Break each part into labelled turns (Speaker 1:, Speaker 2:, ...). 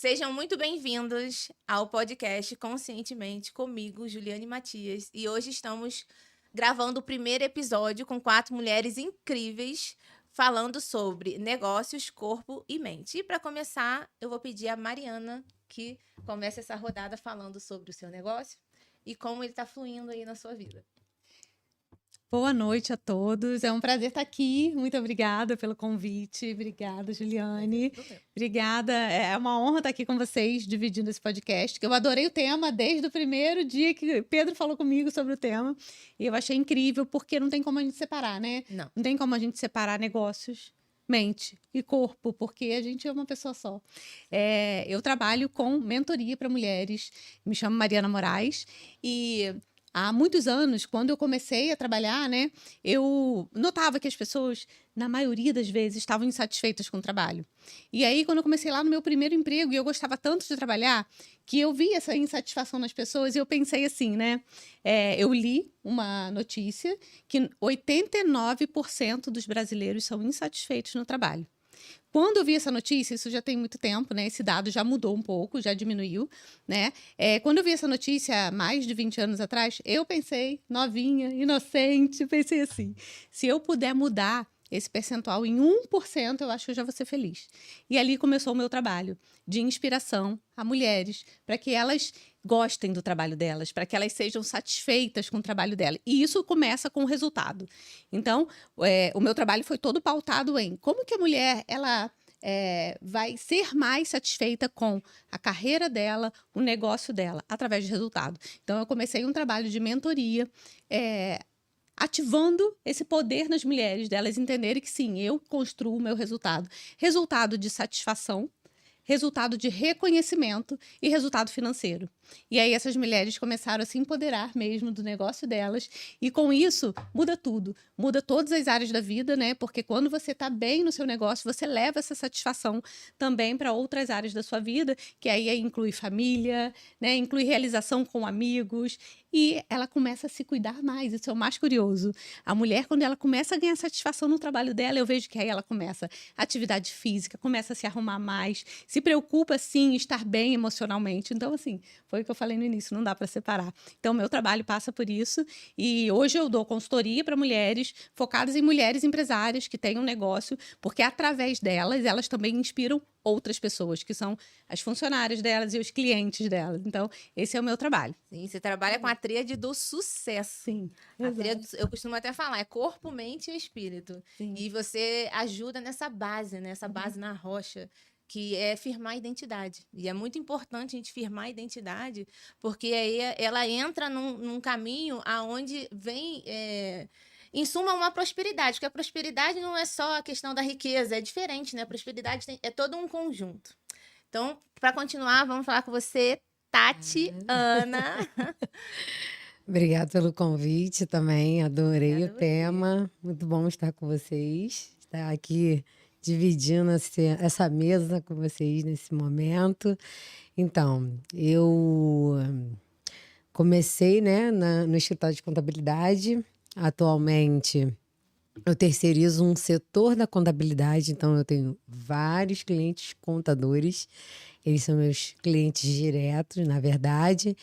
Speaker 1: Sejam muito bem-vindos ao podcast Conscientemente comigo, Juliane Matias. E hoje estamos gravando o primeiro episódio com 4 mulheres incríveis falando sobre negócios, corpo e mente. E para começar, eu vou pedir a Mariana que comece essa rodada falando sobre o seu negócio e como ele está fluindo aí na sua vida.
Speaker 2: Boa noite a todos. É um prazer estar aqui. Muito obrigada pelo convite. Obrigada, Juliane. Obrigada. É uma honra estar aqui com vocês, dividindo esse podcast. Eu adorei o tema desde o primeiro dia que Pedro falou comigo sobre o tema. E eu achei incrível, porque não tem como a gente separar, né? Não tem como a gente separar negócios, mente e corpo, porque a gente é uma pessoa só. Eu trabalho com mentoria para mulheres. Me chamo Mariana Moraes e há muitos anos, quando eu comecei a trabalhar, né, eu notava que as pessoas, na maioria das vezes, estavam insatisfeitas com o trabalho. E aí, quando eu comecei lá no meu primeiro emprego, e eu gostava tanto de trabalhar, que eu vi essa insatisfação nas pessoas, e eu pensei assim, né, eu li uma notícia que 89% dos brasileiros são insatisfeitos no trabalho. Quando eu vi essa notícia, isso já tem muito tempo, né? Esse dado já mudou um pouco, já diminuiu, né? Quando eu vi essa notícia, mais de 20 anos atrás, eu pensei, novinha, inocente, pensei assim, se eu puder mudar esse percentual em 1%, eu acho que eu já vou ser feliz. E ali começou o meu trabalho de inspiração a mulheres, para que elas gostem do trabalho delas, para que elas sejam satisfeitas com o trabalho delas. E isso começa com o resultado. Então, o meu trabalho foi todo pautado em como que a mulher ela vai ser mais satisfeita com a carreira dela, o negócio dela, através de resultado. Então, eu comecei um trabalho de mentoria, ativando esse poder nas mulheres, delas entenderem que sim, eu construo o meu resultado. Resultado de satisfação, resultado de reconhecimento e resultado financeiro. E aí essas mulheres começaram a se empoderar mesmo do negócio delas, e com isso muda tudo, muda todas as áreas da vida, né? Porque quando você está bem no seu negócio, você leva essa satisfação também para outras áreas da sua vida, que aí inclui família, né? Inclui realização com amigos, e ela começa a se cuidar mais. Isso é o mais curioso. A mulher, quando ela começa a ganhar satisfação no trabalho dela, eu vejo que aí ela começa atividade física, começa a se arrumar mais, se preocupa, sim, em estar bem emocionalmente. Então, assim, foi o que eu falei no início, não dá para separar. Então, meu trabalho passa por isso, e hoje eu dou consultoria para mulheres, focadas em mulheres empresárias que têm um negócio, porque através delas, elas também inspiram outras pessoas, que são as funcionárias delas e os clientes delas. Então, esse é o meu trabalho.
Speaker 1: Sim, você trabalha com a tríade do sucesso.
Speaker 2: Sim,
Speaker 1: a tríade, eu costumo até falar, é corpo, mente e espírito.
Speaker 2: Sim.
Speaker 1: E você ajuda nessa base, né? Essa base na rocha, que é firmar a identidade. E é muito importante a gente firmar a identidade, porque aí ela entra num caminho aonde vem... em suma, uma prosperidade, porque a prosperidade não é só a questão da riqueza, é diferente, né? A prosperidade é todo um conjunto. Então, para continuar, vamos falar com você, Tatiana.
Speaker 3: Obrigada pelo convite também, adorei o tema. Muito bom estar com vocês, estar aqui dividindo essa mesa com vocês nesse momento. Então, eu comecei, né, no escritório de contabilidade. Atualmente, eu terceirizo um setor da contabilidade, então eu tenho vários clientes contadores. Eles são meus clientes diretos, na verdade.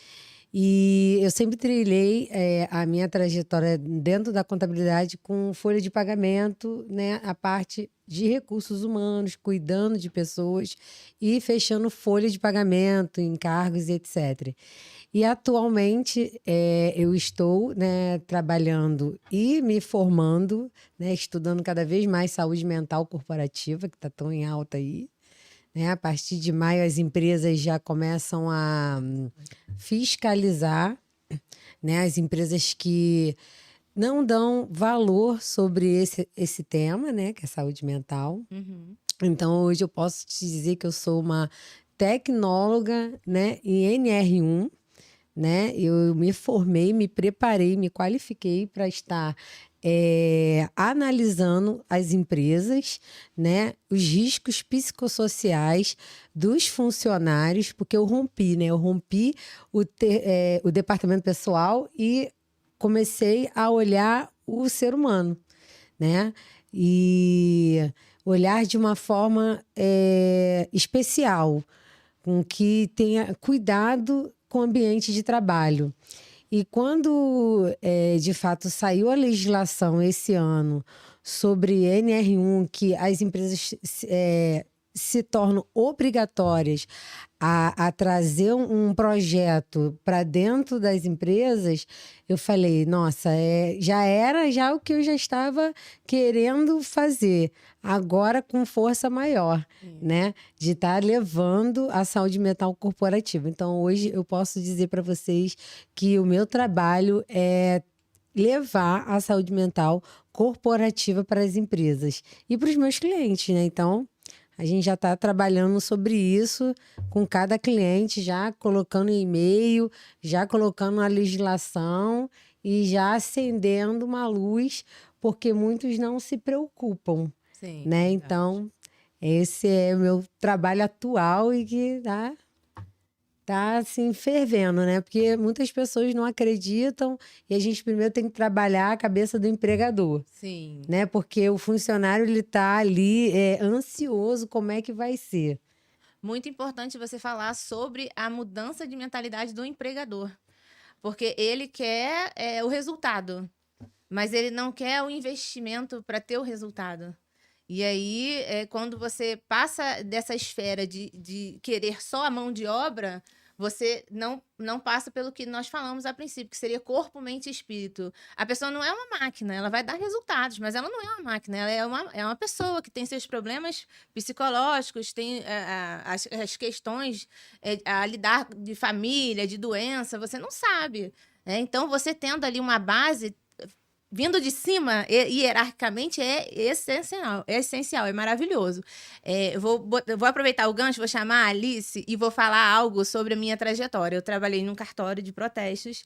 Speaker 3: E eu sempre trilhei a minha trajetória dentro da contabilidade com folha de pagamento, né? A parte de recursos humanos, cuidando de pessoas e fechando folha de pagamento, encargos e etc. E atualmente eu estou, né, trabalhando e me formando, né, estudando cada vez mais saúde mental corporativa, que está tão em alta aí. Né? A partir de maio, as empresas já começam a fiscalizar, né? As empresas que não dão valor sobre esse tema, né? Que é saúde mental.
Speaker 1: Uhum.
Speaker 3: Então, hoje eu posso te dizer que eu sou uma tecnóloga, né, em NR1, né? Eu me formei, me preparei, me qualifiquei para estar analisando as empresas, né? Os riscos psicossociais dos funcionários, porque eu rompi, né? Eu rompi o departamento pessoal e comecei a olhar o ser humano, né? E olhar de uma forma especial. com que tenha cuidado com o ambiente de trabalho. E quando, de fato, saiu a legislação esse ano sobre NR1, que as empresas se tornam obrigatórias a trazer um projeto para dentro das empresas, eu falei, nossa, já era o que eu já estava querendo fazer, agora com força maior, né? De estar levando a saúde mental corporativa. Então, hoje eu posso dizer para vocês que o meu trabalho é levar a saúde mental corporativa para as empresas e para os meus clientes, né? Então, a gente já está trabalhando sobre isso com cada cliente, já colocando e-mail, já colocando a legislação e já acendendo uma luz, porque muitos não se preocupam,
Speaker 1: Sim,
Speaker 3: né?
Speaker 1: verdade.
Speaker 3: Então, esse é o meu trabalho atual e que tá assim, fervendo, né? Porque muitas pessoas não acreditam e a gente primeiro tem que trabalhar a cabeça do empregador.
Speaker 1: Sim.
Speaker 3: Né? Porque o funcionário, ele tá ali ansioso, como é que vai ser.
Speaker 1: Muito importante você falar sobre a mudança de mentalidade do empregador. Porque ele quer o resultado, mas ele não quer o investimento para ter o resultado. E aí, quando você passa dessa esfera de querer só a mão de obra, você não passa pelo que nós falamos a princípio, que seria corpo, mente e espírito. A pessoa não é uma máquina, ela vai dar resultados, mas ela não é uma máquina, ela é uma pessoa que tem seus problemas psicológicos, tem as questões a lidar de família, de doença, você não sabe. Então, você tendo ali uma base vindo de cima, hierarquicamente, é essencial, é maravilhoso. Eu vou aproveitar o gancho, vou chamar a Alice e vou falar algo sobre a minha trajetória. Eu trabalhei num cartório de protestos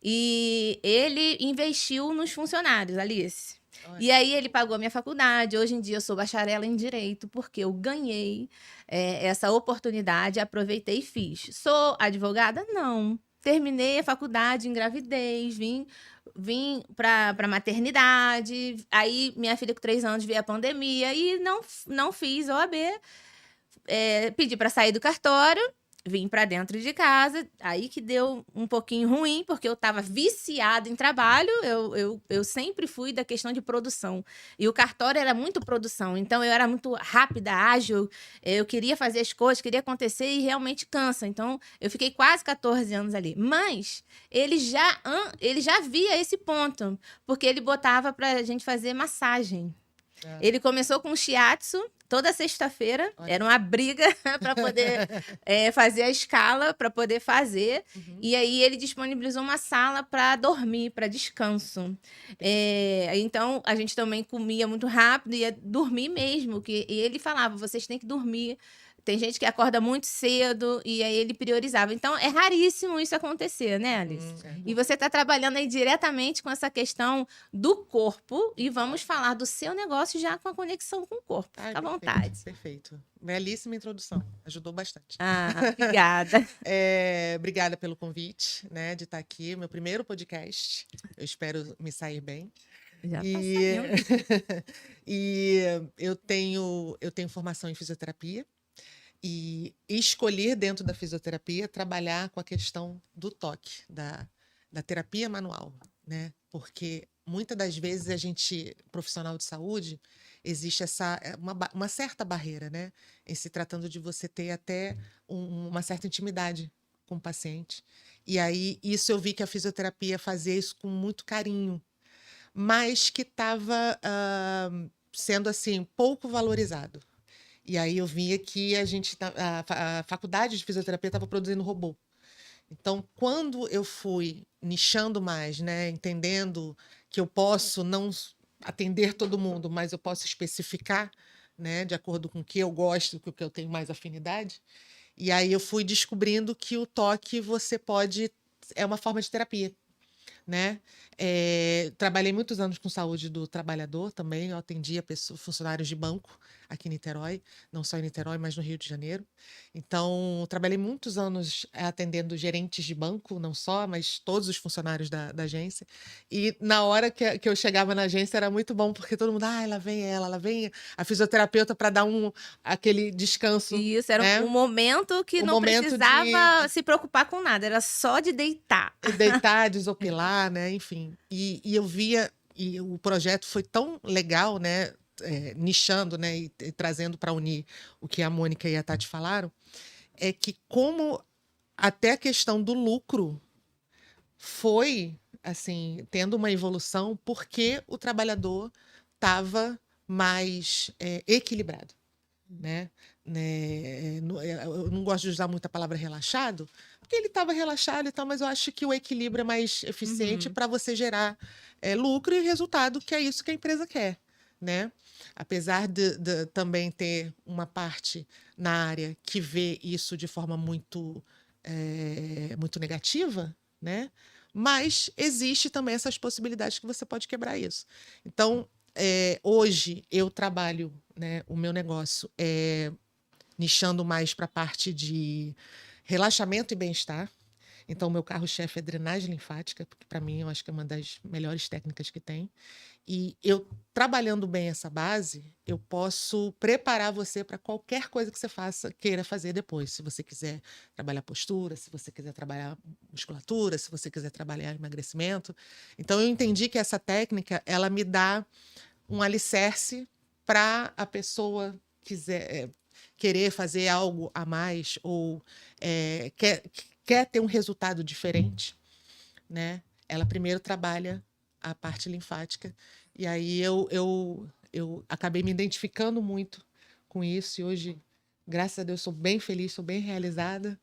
Speaker 1: e ele investiu nos funcionários, Alice. E aí ele pagou a minha faculdade. Hoje em dia eu sou bacharela em Direito, porque eu ganhei essa oportunidade, aproveitei e fiz. Sou advogada? Não. Terminei a faculdade, engravidei, vim para maternidade, aí minha filha com 3 anos veio a pandemia e não fiz OAB, pedi para sair do cartório, vim para dentro de casa, aí que deu um pouquinho ruim, porque eu estava viciada em trabalho, eu sempre fui da questão de produção, e o cartório era muito produção, então eu era muito rápida, ágil, eu queria fazer as coisas, queria acontecer e realmente cansa, então eu fiquei quase 14 anos ali, mas ele já via esse ponto, porque ele botava pra gente fazer massagem. Ele começou com shiatsu toda sexta-feira. Era uma briga para poder fazer a escala, para poder fazer. E aí ele disponibilizou uma sala para dormir, para descanso. Então a gente também comia muito rápido e ia dormir mesmo. E ele falava: vocês têm que dormir. Tem gente que acorda muito cedo e aí ele priorizava. Então, é raríssimo isso acontecer, né, Alice? E você está trabalhando aí diretamente com essa questão do corpo e vamos falar do seu negócio já com a conexão com o corpo. Fica à vontade.
Speaker 4: Perfeito. Belíssima introdução. Ajudou bastante.
Speaker 1: Obrigada.
Speaker 4: Obrigada pelo convite, né, de estar aqui. Meu primeiro podcast. Eu espero me sair bem.
Speaker 1: Já tá saindo.
Speaker 4: E eu tenho formação em fisioterapia. E escolher dentro da fisioterapia trabalhar com a questão do toque, da terapia manual, né? Porque muitas das vezes a gente, profissional de saúde, existe uma certa barreira, né? Em se tratando de você ter até uma certa intimidade com o paciente. E aí, isso eu vi que a fisioterapia fazia isso com muito carinho, mas que estava sendo, assim, pouco valorizado. E aí eu via que a faculdade de fisioterapia estava produzindo robô. Então, quando eu fui nichando mais, né, entendendo que eu posso não atender todo mundo, mas eu posso especificar, né, de acordo com o que eu gosto, com o que eu tenho mais afinidade, e aí eu fui descobrindo que o toque é uma forma de terapia, né? Trabalhei muitos anos com saúde do trabalhador também, eu atendia funcionários de banco, aqui em Niterói, não só em Niterói, mas no Rio de Janeiro. Então, trabalhei muitos anos atendendo gerentes de banco, não só, mas todos os funcionários da agência. E na hora que eu chegava na agência era muito bom, porque todo mundo, lá vem ela, lá vem a fisioterapeuta para dar aquele descanso.
Speaker 1: Isso, era
Speaker 4: né?
Speaker 1: um momento que
Speaker 4: Um
Speaker 1: não
Speaker 4: momento
Speaker 1: precisava se preocupar com nada, era só de deitar.
Speaker 4: Deitar, desopilar, né? Enfim. E eu via, e o projeto foi tão legal, né? Nichando, né? E trazendo para unir o que a Mônica e a Tati falaram, é que como até a questão do lucro foi, assim, tendo uma evolução porque o trabalhador estava mais equilibrado, né? Eu não gosto de usar muito a palavra relaxado, porque ele estava relaxado e tal, mas eu acho que o equilíbrio é mais eficiente para você gerar lucro e resultado, que é isso que a empresa quer, né? Apesar de também ter uma parte na área que vê isso de forma muito, muito negativa, né? Mas existe também essas possibilidades que você pode quebrar isso. Então, hoje eu trabalho, né, o meu negócio nichando mais para a parte de relaxamento e bem-estar. Então, o meu carro-chefe é drenagem linfática, porque para mim eu acho que é uma das melhores técnicas que tem. E eu, trabalhando bem essa base, eu posso preparar você para qualquer coisa que você queira fazer depois. Se você quiser trabalhar postura, se você quiser trabalhar musculatura, se você quiser trabalhar emagrecimento. Então, eu entendi que essa técnica, ela me dá um alicerce para a pessoa querer fazer algo a mais ou quer ter um resultado diferente, né? Ela primeiro trabalha a parte linfática e aí eu acabei me identificando muito com isso e hoje, graças a Deus, sou bem feliz, sou bem realizada.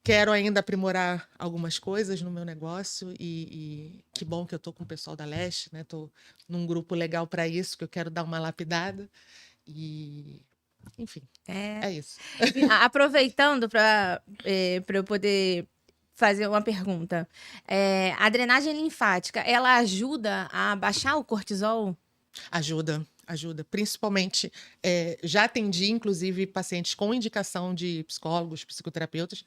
Speaker 4: Quero ainda aprimorar algumas coisas no meu negócio e que bom que eu estou com o pessoal da Leste, né? Estou num grupo legal para isso, que eu quero dar uma lapidada e, enfim, é isso.
Speaker 1: Aproveitando para eu poder fazer uma pergunta, a drenagem linfática, ela ajuda a baixar o cortisol?
Speaker 4: Ajuda. Principalmente, já atendi, inclusive, pacientes com indicação de psicólogos, psicoterapeutas,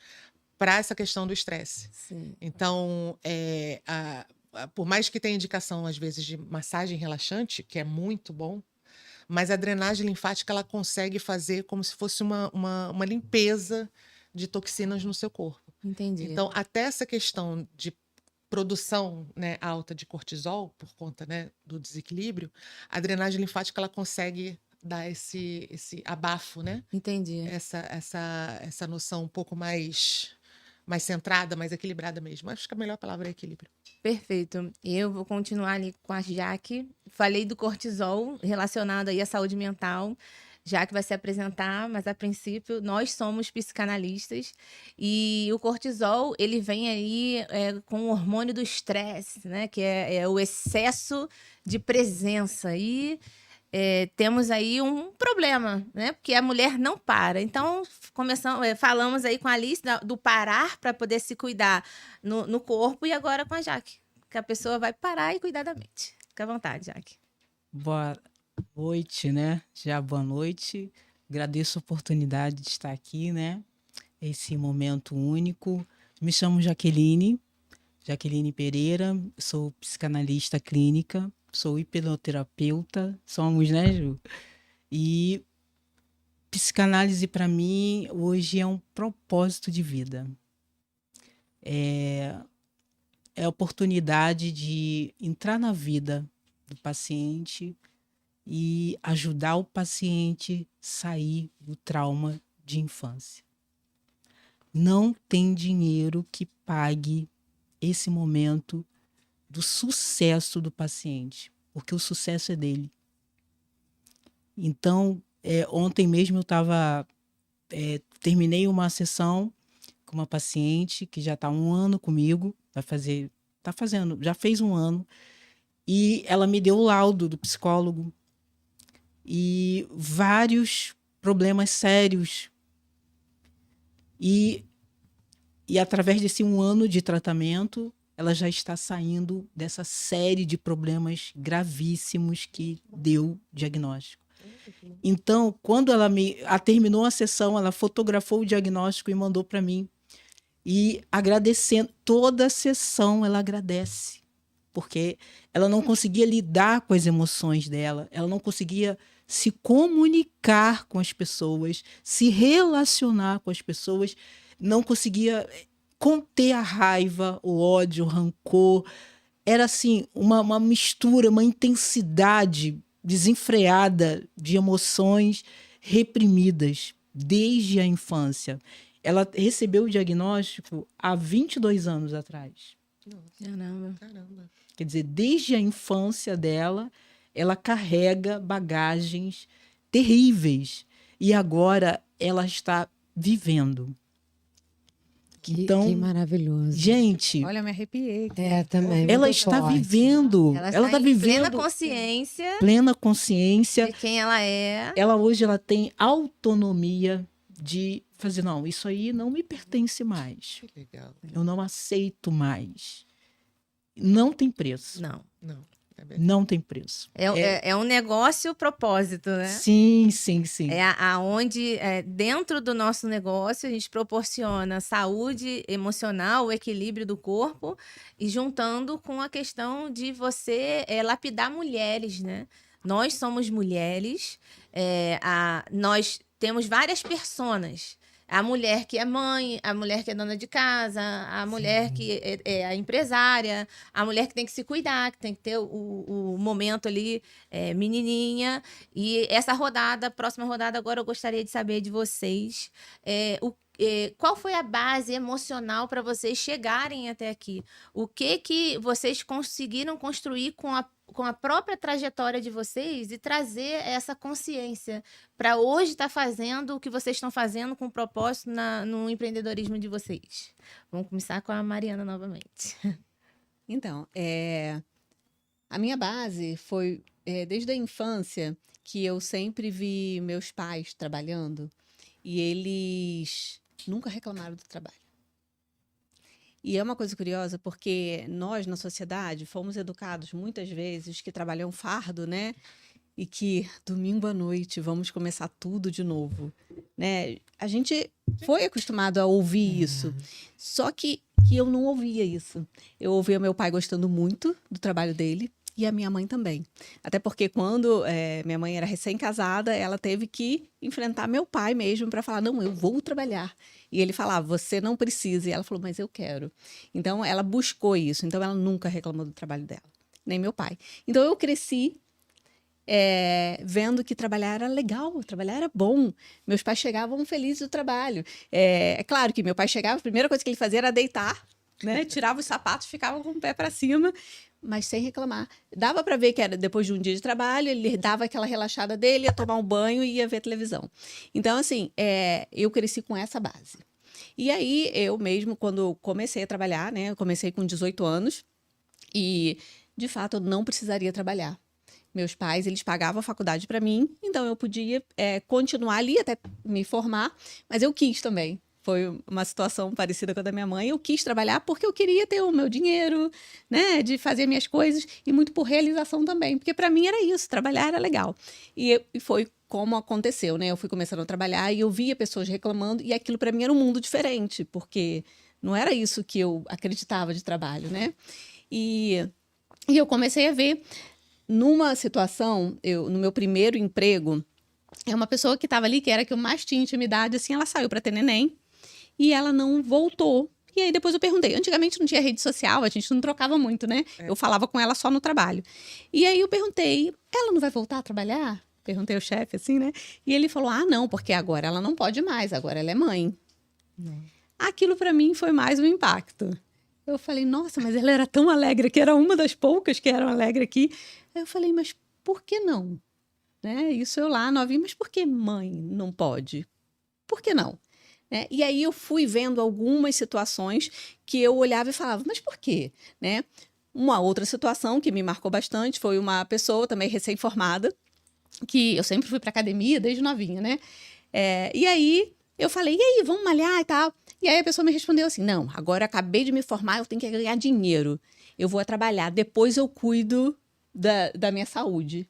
Speaker 4: para essa questão do estresse. Então, por mais que tenha indicação, às vezes, de massagem relaxante, que é muito bom, mas a drenagem linfática ela consegue fazer como se fosse uma limpeza de toxinas no seu corpo.
Speaker 1: Entendi.
Speaker 4: Então, até essa questão de produção, né, alta de cortisol, por conta, né, do desequilíbrio, a drenagem linfática ela consegue dar esse abafo, né?
Speaker 1: Entendi.
Speaker 4: Essa noção um pouco mais centrada, mais equilibrada mesmo. Acho que a melhor palavra é equilíbrio.
Speaker 1: Perfeito. Eu vou continuar ali com a Jaque. Falei do cortisol relacionado aí à saúde mental. Jaque vai se apresentar, mas a princípio nós somos psicanalistas e o cortisol ele vem aí com o hormônio do estresse, né? Que é o excesso de presença e temos aí um problema, né? Porque a mulher não para. Então, falamos aí com a Alice do parar para poder se cuidar no corpo e agora com a Jaque, que a pessoa vai parar e cuidar da mente. Fica à vontade, Jaque.
Speaker 5: Boa noite, né? Já boa noite. Agradeço a oportunidade de estar aqui, né? Esse momento único. Me chamo Jaqueline Pereira, sou psicanalista clínica, sou hipnoterapeuta, somos, né, Ju? E psicanálise para mim hoje é um propósito de vida. É a oportunidade de entrar na vida do paciente e ajudar o paciente a sair do trauma de infância. Não tem dinheiro que pague esse momento do sucesso do paciente, porque o sucesso é dele. Então, ontem mesmo eu terminei uma sessão com uma paciente que já está 1 ano comigo, já fez 1 ano, e ela me deu o laudo do psicólogo e vários problemas sérios. E através desse 1 ano de tratamento, ela já está saindo dessa série de problemas gravíssimos que deu diagnóstico. Então, quando terminou a sessão, ela fotografou o diagnóstico e mandou para mim. E agradecendo, toda a sessão ela agradece, porque ela não conseguia lidar com as emoções dela, ela não conseguia se comunicar com as pessoas, se relacionar com as pessoas, não conseguia conter a raiva, o ódio, o rancor. Era assim, uma mistura, uma intensidade desenfreada de emoções reprimidas desde a infância. Ela recebeu o diagnóstico há 22 anos atrás.
Speaker 4: Caramba.
Speaker 5: Quer dizer, desde a infância dela, ela carrega bagagens terríveis. E agora ela está vivendo. Então,
Speaker 3: que maravilhoso.
Speaker 5: gente,
Speaker 2: Olha, eu me arrepiei.
Speaker 3: Também.
Speaker 5: ela
Speaker 3: muito
Speaker 5: está
Speaker 3: forte.
Speaker 5: vivendo.
Speaker 1: Ela
Speaker 5: Ela está
Speaker 1: está em
Speaker 5: vivendo
Speaker 1: plena consciência
Speaker 5: plena consciência.
Speaker 1: de quem ela é.
Speaker 5: Ela hoje ela tem autonomia de fazer, não, isso aí não me pertence mais.
Speaker 4: Que legal.
Speaker 5: Eu não aceito mais. Não tem preço.
Speaker 1: Não.
Speaker 4: Não.
Speaker 5: Não tem preço.
Speaker 1: É um negócio propósito, né?
Speaker 5: Sim, sim, sim.
Speaker 1: É aonde, dentro do nosso negócio, a gente proporciona saúde emocional, o equilíbrio do corpo, e juntando com a questão de você lapidar mulheres, né? Nós somos mulheres, nós temos várias personas. A mulher que é mãe, a mulher que é dona de casa, a mulher que é a empresária, a mulher que tem que se cuidar, que tem que ter o momento ali menininha. E essa próxima rodada agora eu gostaria de saber de vocês qual foi a base emocional para vocês chegarem até aqui? O que vocês conseguiram construir com a própria trajetória de vocês e trazer essa consciência para hoje estar fazendo o que vocês estão fazendo com propósito no empreendedorismo de vocês? Vamos começar com a Mariana novamente.
Speaker 2: Então, a minha base foi desde a infância que eu sempre vi meus pais trabalhando e eles nunca reclamaram do trabalho. E é uma coisa curiosa porque nós, na sociedade, fomos educados muitas vezes que trabalhar é um fardo, né? E que domingo à noite vamos começar tudo de novo, né? A gente foi acostumado a ouvir isso, só que eu não ouvia isso. Eu ouvia meu pai gostando muito do trabalho dele e a minha mãe também. Até porque quando minha mãe era recém-casada, ela teve que enfrentar meu pai mesmo para falar, não, eu vou trabalhar. E ele falava, você não precisa. E ela falou, mas eu quero. Então, ela buscou isso. Então, ela nunca reclamou do trabalho dela, nem meu pai. Então, eu cresci vendo que trabalhar era legal, trabalhar era bom. Meus pais chegavam felizes do trabalho. É claro que meu pai chegava, a primeira coisa que ele fazia era deitar, né? Tirava os sapatos, ficava com o pé para cima, mas sem reclamar. Dava para ver que era depois de um dia de trabalho, ele dava aquela relaxada dele, ia tomar um banho e ia ver televisão. Então, assim, eu cresci com essa base. E aí, eu mesmo, quando comecei a trabalhar, né? Eu comecei com 18 anos e, de fato, eu não precisaria trabalhar. Meus pais, eles pagavam a faculdade para mim, então eu podia continuar ali até me formar, mas eu quis também. Foi uma situação parecida com a da minha mãe. Eu quis trabalhar porque eu queria ter o meu dinheiro, né, de fazer minhas coisas e muito por realização também, porque para mim era isso, trabalhar era legal. E foi como aconteceu, né? Eu fui começando a trabalhar e eu via pessoas reclamando e aquilo para mim era um mundo diferente, porque não era isso que eu acreditava de trabalho, né? E eu comecei a ver numa situação, no meu primeiro emprego, uma pessoa que estava ali, que era a que eu mais tinha intimidade, assim, ela saiu para ter neném e ela não voltou. E aí depois eu perguntei, antigamente não tinha rede social, a gente não trocava muito, né? Eu falava com ela só no trabalho. E aí eu perguntei, ela não vai voltar a trabalhar? Perguntei ao chefe, assim, né? E ele falou, não, porque agora ela não pode mais, agora ela é mãe. Aquilo para mim foi mais um impacto. Eu falei, nossa, mas ela era tão alegre, que era uma das poucas que eram alegres aqui. Aí eu falei, mas por que não? Né? Isso eu lá novinha, mas por que mãe não pode? Por que não? E aí eu fui vendo algumas situações que eu olhava e falava, mas por quê? Né? Uma outra situação que me marcou bastante foi uma pessoa também recém-formada, que eu sempre fui para academia desde novinha, né? E aí eu falei, e aí, vamos malhar e tal? E aí a pessoa me respondeu assim, não, agora eu acabei de me formar, eu tenho que ganhar dinheiro. Eu vou trabalhar, depois eu cuido da minha saúde.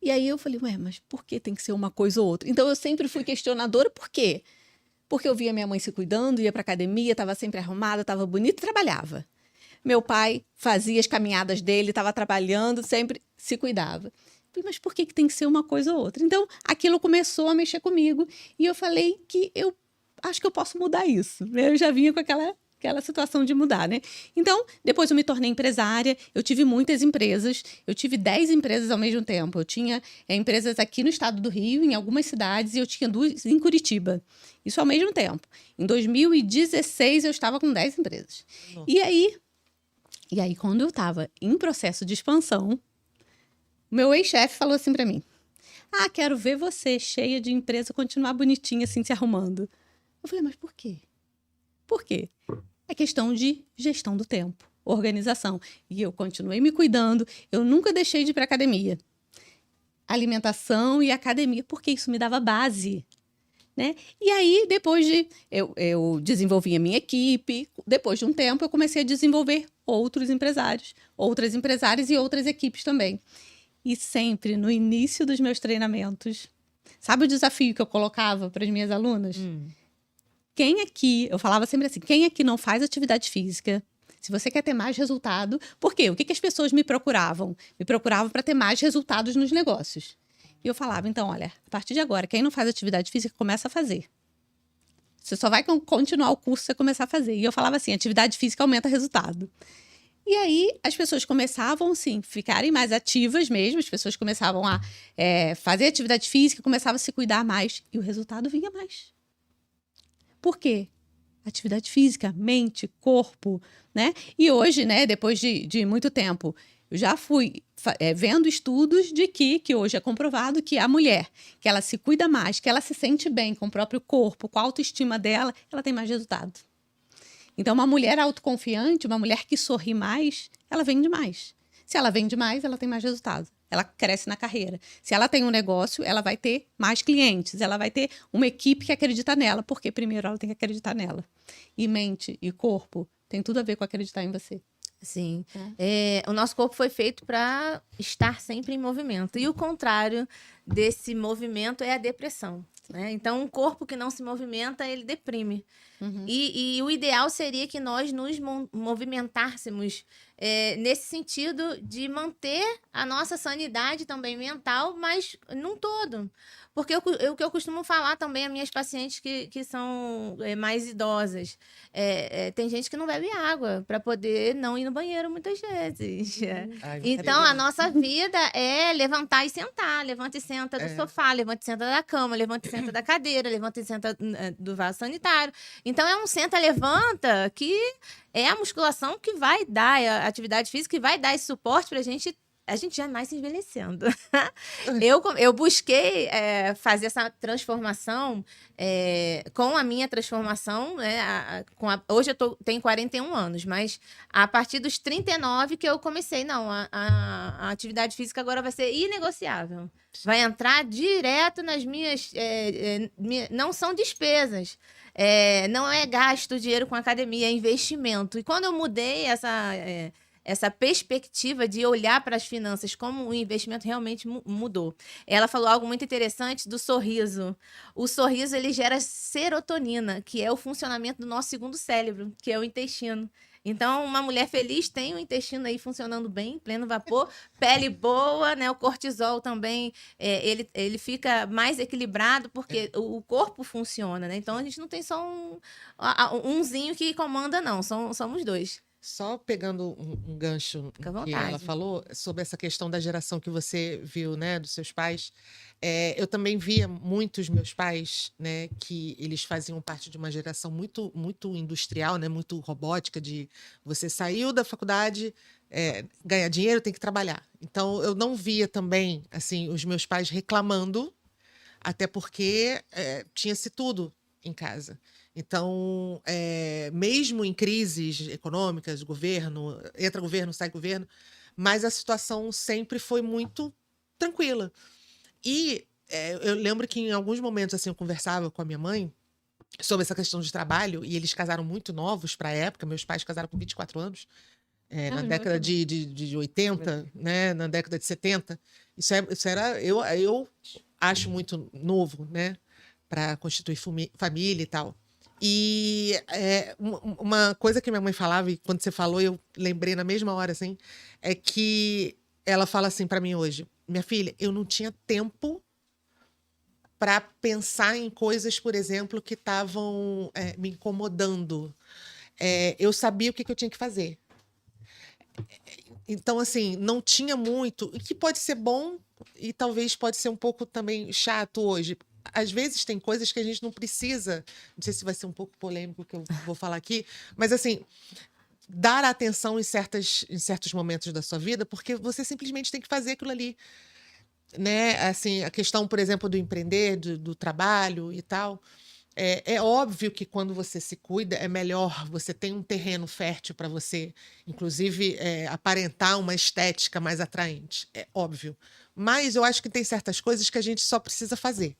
Speaker 2: E aí eu falei, ué, mas por que tem que ser uma coisa ou outra? Então eu sempre fui questionadora, por quê? Porque eu via minha mãe se cuidando, ia para academia, estava sempre arrumada, estava bonita e trabalhava. Meu pai fazia as caminhadas dele, estava trabalhando, sempre se cuidava. Falei, mas por que tem que ser uma coisa ou outra? Então aquilo começou a mexer comigo e eu falei que eu acho que eu posso mudar isso. Eu já vinha com aquela situação de mudar, né? Então, depois eu me tornei empresária, eu tive muitas empresas, eu tive 10 empresas ao mesmo tempo. Eu tinha empresas aqui no estado do Rio, em algumas cidades, e eu tinha 2 em Curitiba. Isso ao mesmo tempo. Em 2016, eu estava com 10 empresas.
Speaker 4: Nossa.
Speaker 2: E aí, quando eu estava em processo de expansão, meu ex-chefe falou assim para mim, quero ver você cheia de empresa, continuar bonitinha, assim, se arrumando. Eu falei, mas por quê? Por quê? É questão de gestão do tempo, organização. E eu continuei me cuidando, eu nunca deixei de ir para academia. Alimentação e academia, porque isso me dava base, né? E aí, depois de... Eu desenvolvi a minha equipe, depois de um tempo eu comecei a desenvolver outros empresários, outras empresárias e outras equipes também. E sempre, no início dos meus treinamentos, sabe o desafio que eu colocava para as minhas alunas? Quem aqui, eu falava sempre assim, quem aqui não faz atividade física, se você quer ter mais resultado, por quê? O que as pessoas me procuravam? Me procuravam para ter mais resultados nos negócios. E eu falava, então, olha, a partir de agora, quem não faz atividade física, começa a fazer. Você só vai continuar o curso se você começar a fazer. E eu falava assim, atividade física aumenta resultado. E aí, as pessoas começavam, sim, ficarem mais ativas mesmo, as pessoas começavam a fazer atividade física, começavam a se cuidar mais, e o resultado vinha mais. Por quê? Atividade física, mente, corpo, né? E hoje, né, depois de muito tempo, eu já fui vendo estudos de que hoje é comprovado que a mulher, que ela se cuida mais, que ela se sente bem com o próprio corpo, com a autoestima dela, ela tem mais resultado. Então, uma mulher autoconfiante, uma mulher que sorri mais, ela vende mais. Se ela vende mais, ela tem mais resultado. Ela cresce na carreira. Se ela tem um negócio, ela vai ter mais clientes, ela vai ter uma equipe que acredita nela, porque primeiro ela tem que acreditar nela. E mente e corpo tem tudo a ver com acreditar em você.
Speaker 1: Sim. O nosso corpo foi feito para estar sempre em movimento. E o contrário desse movimento é a depressão, né? Então, um corpo que não se movimenta, ele deprime. E o ideal seria que nós nos movimentássemos nesse sentido de manter a nossa sanidade também mental, mas num todo. Porque o que eu costumo falar também a minhas pacientes que são mais idosas, tem gente que não bebe água para poder não ir no banheiro muitas vezes. Então, a nossa vida é levantar e sentar. Levanta e senta do sofá, levanta e senta da cama, levanta e senta da cadeira, levanta e senta do vaso sanitário. Então, é um senta-levanta que é a musculação que vai dar, a atividade física que vai dar esse suporte pra gente. A gente já nasce envelhecendo. Eu busquei fazer essa transformação com a minha transformação. Né, hoje eu tenho 41 anos, mas a partir dos 39 que eu comecei, não, a atividade física agora vai ser inegociável. Vai entrar direto nas minhas... não são despesas. Não é gasto dinheiro com academia, é investimento. E quando eu mudei essa perspectiva de olhar para as finanças como um investimento, realmente mudou. Ela falou algo muito interessante do sorriso. O sorriso, ele gera serotonina, que é o funcionamento do nosso segundo cérebro, que é o intestino. Então, uma mulher feliz tem o intestino aí funcionando bem, pleno vapor, pele boa, né? O cortisol também, ele fica mais equilibrado, porque o corpo funciona, né? Então, a gente não tem só umzinho que comanda, não. Somos dois.
Speaker 4: Só pegando um gancho que ela falou sobre essa questão da geração que você viu, né, dos seus pais. Eu também via muitos meus pais, né, que eles faziam parte de uma geração muito, muito industrial, né, muito robótica, de você saiu da faculdade, ganhar dinheiro, tem que trabalhar. Então, eu não via também, assim, os meus pais reclamando, até porque tinha-se tudo em casa. Então, mesmo em crises econômicas, entra governo, sai governo, mas a situação sempre foi muito tranquila. E eu lembro que em alguns momentos assim, eu conversava com a minha mãe sobre essa questão de trabalho, e eles casaram muito novos para a época, meus pais casaram com 24 anos, na década de 80, né? Na década de 70. Isso era, eu acho muito novo, né? Para constituir família e tal. E uma coisa que minha mãe falava, e quando você falou, eu lembrei na mesma hora, assim, é que ela fala assim para mim hoje: minha filha, eu não tinha tempo para pensar em coisas, por exemplo, que estavam me incomodando. Eu sabia o que eu tinha que fazer. Então, assim, não tinha muito, o que pode ser bom e talvez pode ser um pouco também chato hoje. Às vezes tem coisas que a gente não precisa, não sei se vai ser um pouco polêmico o que eu vou falar aqui, mas assim, dar atenção em certos momentos da sua vida, porque você simplesmente tem que fazer aquilo ali, né? Assim, a questão, por exemplo, do empreender, do trabalho e tal. É óbvio que quando você se cuida, é melhor, você tem um terreno fértil para você, inclusive, aparentar uma estética mais atraente. É óbvio. Mas eu acho que tem certas coisas que a gente só precisa fazer,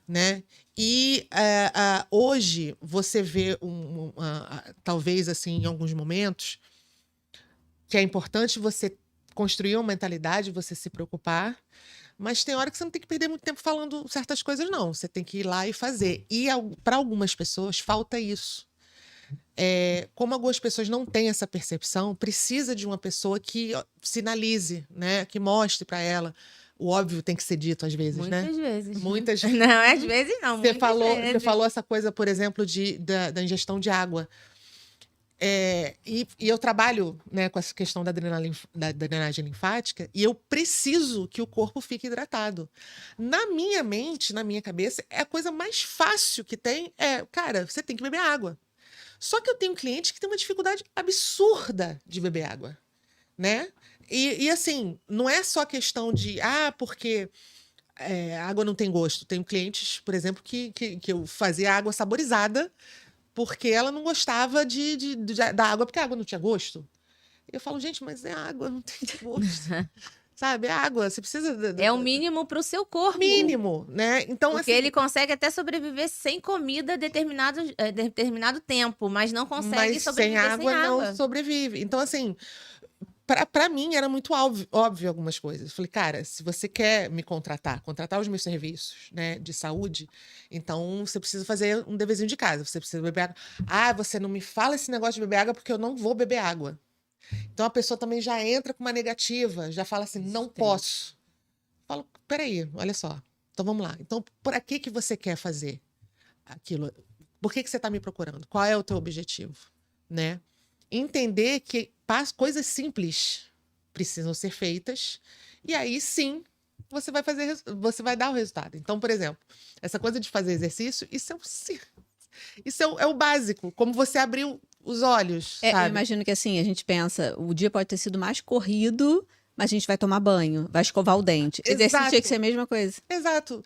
Speaker 4: né? E hoje você vê, talvez assim, em alguns momentos, que é importante você construir uma mentalidade, você se preocupar, mas tem hora que você não tem que perder muito tempo falando certas coisas, não. Você tem que ir lá e fazer. E para algumas pessoas falta isso. Como algumas pessoas não têm essa percepção, precisa de uma pessoa que sinalize, né? Que mostre para ela. O óbvio tem que ser dito às vezes,
Speaker 1: Muitas
Speaker 4: né?
Speaker 1: vezes.
Speaker 4: Muitas
Speaker 1: Não, às vezes não.
Speaker 4: Você
Speaker 1: Muitas vezes.
Speaker 4: Você falou essa coisa, por exemplo, da ingestão de água. E eu trabalho, né, com essa questão da drenagem linfática e eu preciso que o corpo fique hidratado. Na minha mente, na minha cabeça, a coisa mais fácil que tem cara, você tem que beber água. Só que eu tenho clientes que têm uma dificuldade absurda de beber água, né? E assim, não é só questão de, porque a água não tem gosto. Tenho clientes, por exemplo, que eu fazia água saborizada porque ela não gostava da água, porque a água não tinha gosto. Eu falo, gente, mas é água, não tem gosto. Sabe? É água, você precisa...
Speaker 1: É o mínimo para o seu corpo.
Speaker 4: Mínimo, né? Então,
Speaker 1: porque
Speaker 4: assim,
Speaker 1: ele consegue até sobreviver sem comida determinado tempo, mas não consegue sobreviver
Speaker 4: sem água.
Speaker 1: Não
Speaker 4: sobrevive. Então, assim, para mim era muito óbvio algumas coisas. Eu falei, cara, se você quer me contratar os meus serviços, né, de saúde, então você precisa fazer um deverzinho de casa. Você precisa beber água. Você não me fala esse negócio de beber água porque eu não vou beber água. Então a pessoa também já entra com uma negativa, já fala assim, não posso. Eu falo, peraí, olha só. Então vamos lá. Então, por que você quer fazer aquilo? Por que você está me procurando? Qual é o teu objetivo, né? Entender que coisas simples precisam ser feitas e aí sim você vai dar o resultado. Então, por exemplo, essa coisa de fazer exercício, isso é o básico, como você abriu os olhos, sabe?
Speaker 2: Eu imagino que assim, a gente pensa, o dia pode ter sido mais corrido, mas a gente vai tomar banho, vai escovar o dente. Exercício tinha que ser a mesma coisa.
Speaker 4: Exato.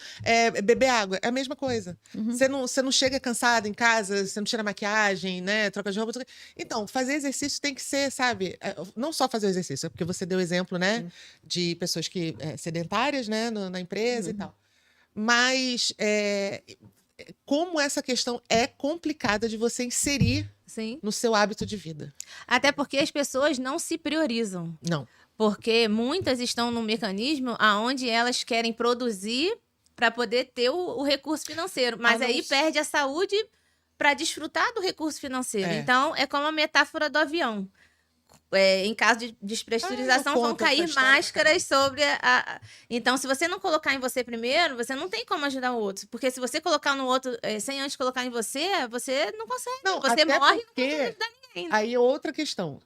Speaker 4: Beber água é a mesma coisa. Você não chega cansado em casa, você não tira maquiagem, né? Troca de roupa. Então, fazer exercício tem que ser, sabe? Não só fazer o exercício, é porque você deu exemplo, né? De pessoas que sedentárias, né? Na empresa e tal. Mas como essa questão é complicada de você inserir no seu hábito de vida.
Speaker 1: Até porque as pessoas não se priorizam.
Speaker 4: Não.
Speaker 1: Porque muitas estão num mecanismo onde elas querem produzir para poder ter o recurso financeiro. Mas aí perde a saúde para desfrutar do recurso financeiro. Então, é como a metáfora do avião. Em caso de despressurização, vão cair máscaras sobre Então, se você não colocar em você primeiro, você não tem como ajudar o outro. Porque se você colocar no outro sem antes colocar em você, você não consegue.
Speaker 4: Não,
Speaker 1: você morre e não consegue
Speaker 4: ajudar ninguém. Aí outra questão.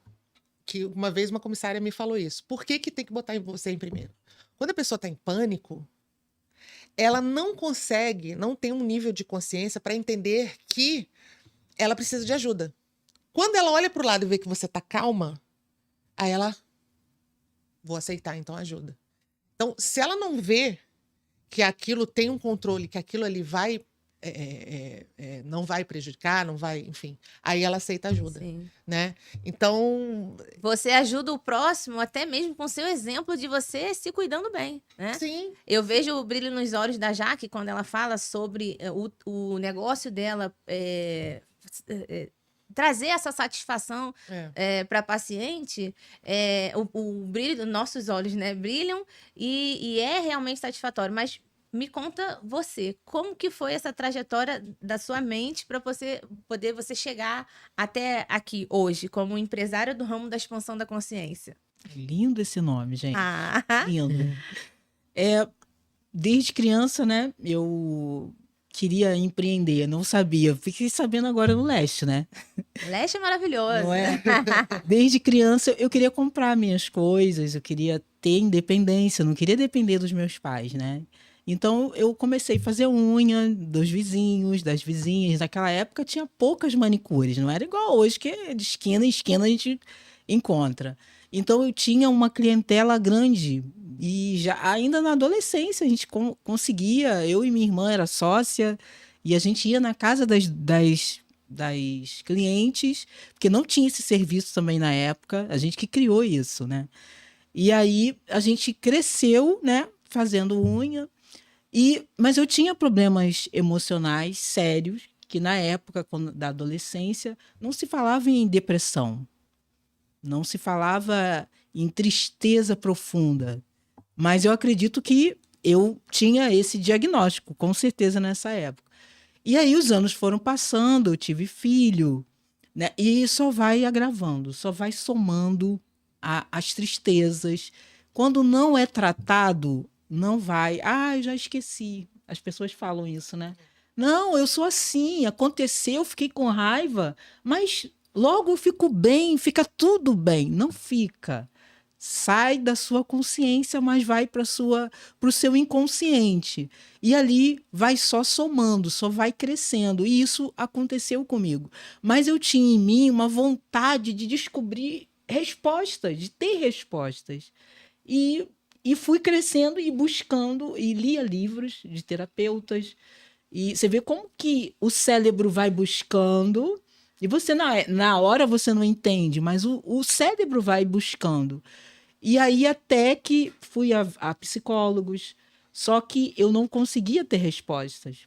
Speaker 4: Que uma vez uma comissária me falou isso. Por que tem que botar você em primeiro? Quando a pessoa está em pânico, ela não consegue, não tem um nível de consciência para entender que ela precisa de ajuda. Quando ela olha para o lado e vê que você está calma, aí ela, vou aceitar, então ajuda. Então, se ela não vê que aquilo tem um controle, que aquilo ali vai não vai prejudicar, não vai, enfim. Aí ela aceita ajuda, né? Então...
Speaker 1: Você ajuda o próximo até mesmo com o seu exemplo de você se cuidando bem, né?
Speaker 4: Sim.
Speaker 1: Eu vejo o brilho nos olhos da Jaque quando ela fala sobre o negócio dela trazer essa satisfação para a paciente, o brilho dos nossos olhos, né, brilham e é realmente satisfatório. Mas me conta você, como que foi essa trajetória da sua mente para você chegar até aqui hoje, como empresária do ramo da expansão da consciência?
Speaker 5: Lindo esse nome, gente.
Speaker 1: Ah,
Speaker 5: Lindo. Desde criança, né, eu queria empreender, não sabia. Fiquei sabendo agora no Leste, né?
Speaker 1: Leste é maravilhoso.
Speaker 5: Não é? Desde criança eu queria comprar minhas coisas, eu queria ter independência, não queria depender dos meus pais, né? Então eu comecei a fazer unha dos vizinhos, das vizinhas. Naquela época tinha poucas manicures, não era igual hoje, que é de esquina em esquina a gente encontra. Então eu tinha uma clientela grande e já ainda na adolescência a gente conseguia, eu e minha irmã era sócia e a gente ia na casa das clientes, porque não tinha esse serviço também na época, a gente que criou isso, né? E aí a gente cresceu, né, fazendo unha. Mas eu tinha problemas emocionais sérios, que na época da adolescência não se falava em depressão, não se falava em tristeza profunda. Mas eu acredito que eu tinha esse diagnóstico, com certeza, nessa época. E aí os anos foram passando, eu tive filho, né? E só vai agravando, só vai somando as tristezas. Quando não é tratado, não vai. Ah, eu já esqueci. As pessoas falam isso, né? Não, eu sou assim, aconteceu, fiquei com raiva, mas logo eu fico bem, fica tudo bem. Não fica. Sai da sua consciência, mas vai para o seu inconsciente. E ali vai só somando, só vai crescendo. E isso aconteceu comigo. Mas eu tinha em mim uma vontade de descobrir respostas, de ter respostas. E fui crescendo e buscando, e lia livros de terapeutas. E você vê como que o cérebro vai buscando, e você na hora você não entende, mas o cérebro vai buscando. E aí até que fui a psicólogos, só que eu não conseguia ter respostas.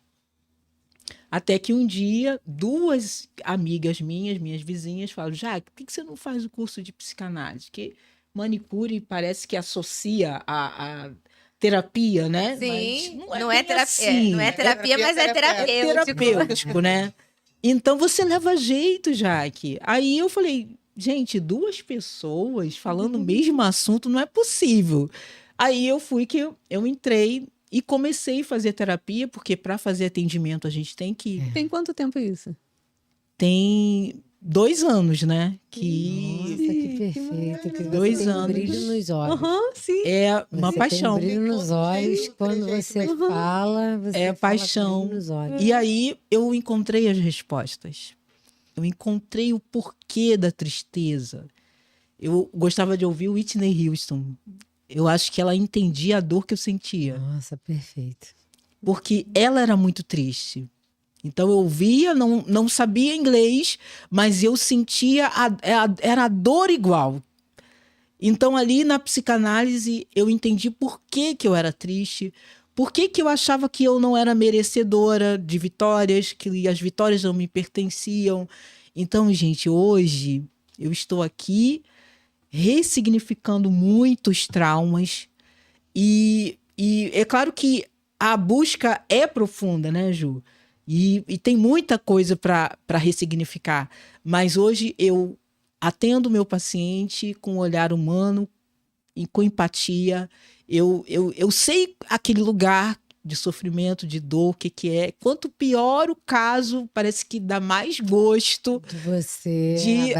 Speaker 5: Até que um dia, duas amigas minhas vizinhas, falaram: Jaque, por que você não faz o curso de psicanálise? Que manicure parece que associa a terapia, né?
Speaker 1: Sim,
Speaker 5: mas
Speaker 1: não é terapia,
Speaker 5: assim.
Speaker 1: não é terapia, mas é terapêutico.
Speaker 5: É terapêutico, né? Então você leva jeito, Jaque. Aí eu falei: gente, duas pessoas falando o mesmo assunto não é possível. Aí eu eu entrei e comecei a fazer terapia, porque para fazer atendimento a gente tem que...
Speaker 2: Tem quanto tempo isso?
Speaker 5: Tem 2 anos, né?
Speaker 3: Nossa, que perfeito. Que
Speaker 5: 2
Speaker 3: tem
Speaker 5: anos.
Speaker 3: brilho nos olhos.
Speaker 2: Sim.
Speaker 5: É uma
Speaker 3: Você
Speaker 5: paixão.
Speaker 3: Tem brilho nos olhos. Quando você fala, você
Speaker 5: É
Speaker 3: fala
Speaker 5: paixão.
Speaker 3: brilho nos olhos.
Speaker 5: E aí eu encontrei as respostas. Eu encontrei o porquê da tristeza. Eu gostava de ouvir Whitney Houston. Eu acho que ela entendia a dor que eu sentia.
Speaker 3: Nossa, perfeito.
Speaker 5: Porque ela era muito triste. Então eu ouvia, não sabia inglês, mas eu sentia, era a dor igual. Então ali na psicanálise eu entendi por que eu era triste, por que eu achava que eu não era merecedora de vitórias, que as vitórias não me pertenciam. Então, gente, hoje eu estou aqui ressignificando muitos traumas e é claro que a busca é profunda, né, Ju? E tem muita coisa para ressignificar. Mas hoje eu atendo o meu paciente com um olhar humano e com empatia. Eu sei aquele lugar de sofrimento, de dor, o que é. Quanto pior o caso, parece que dá mais gosto
Speaker 3: De você
Speaker 5: de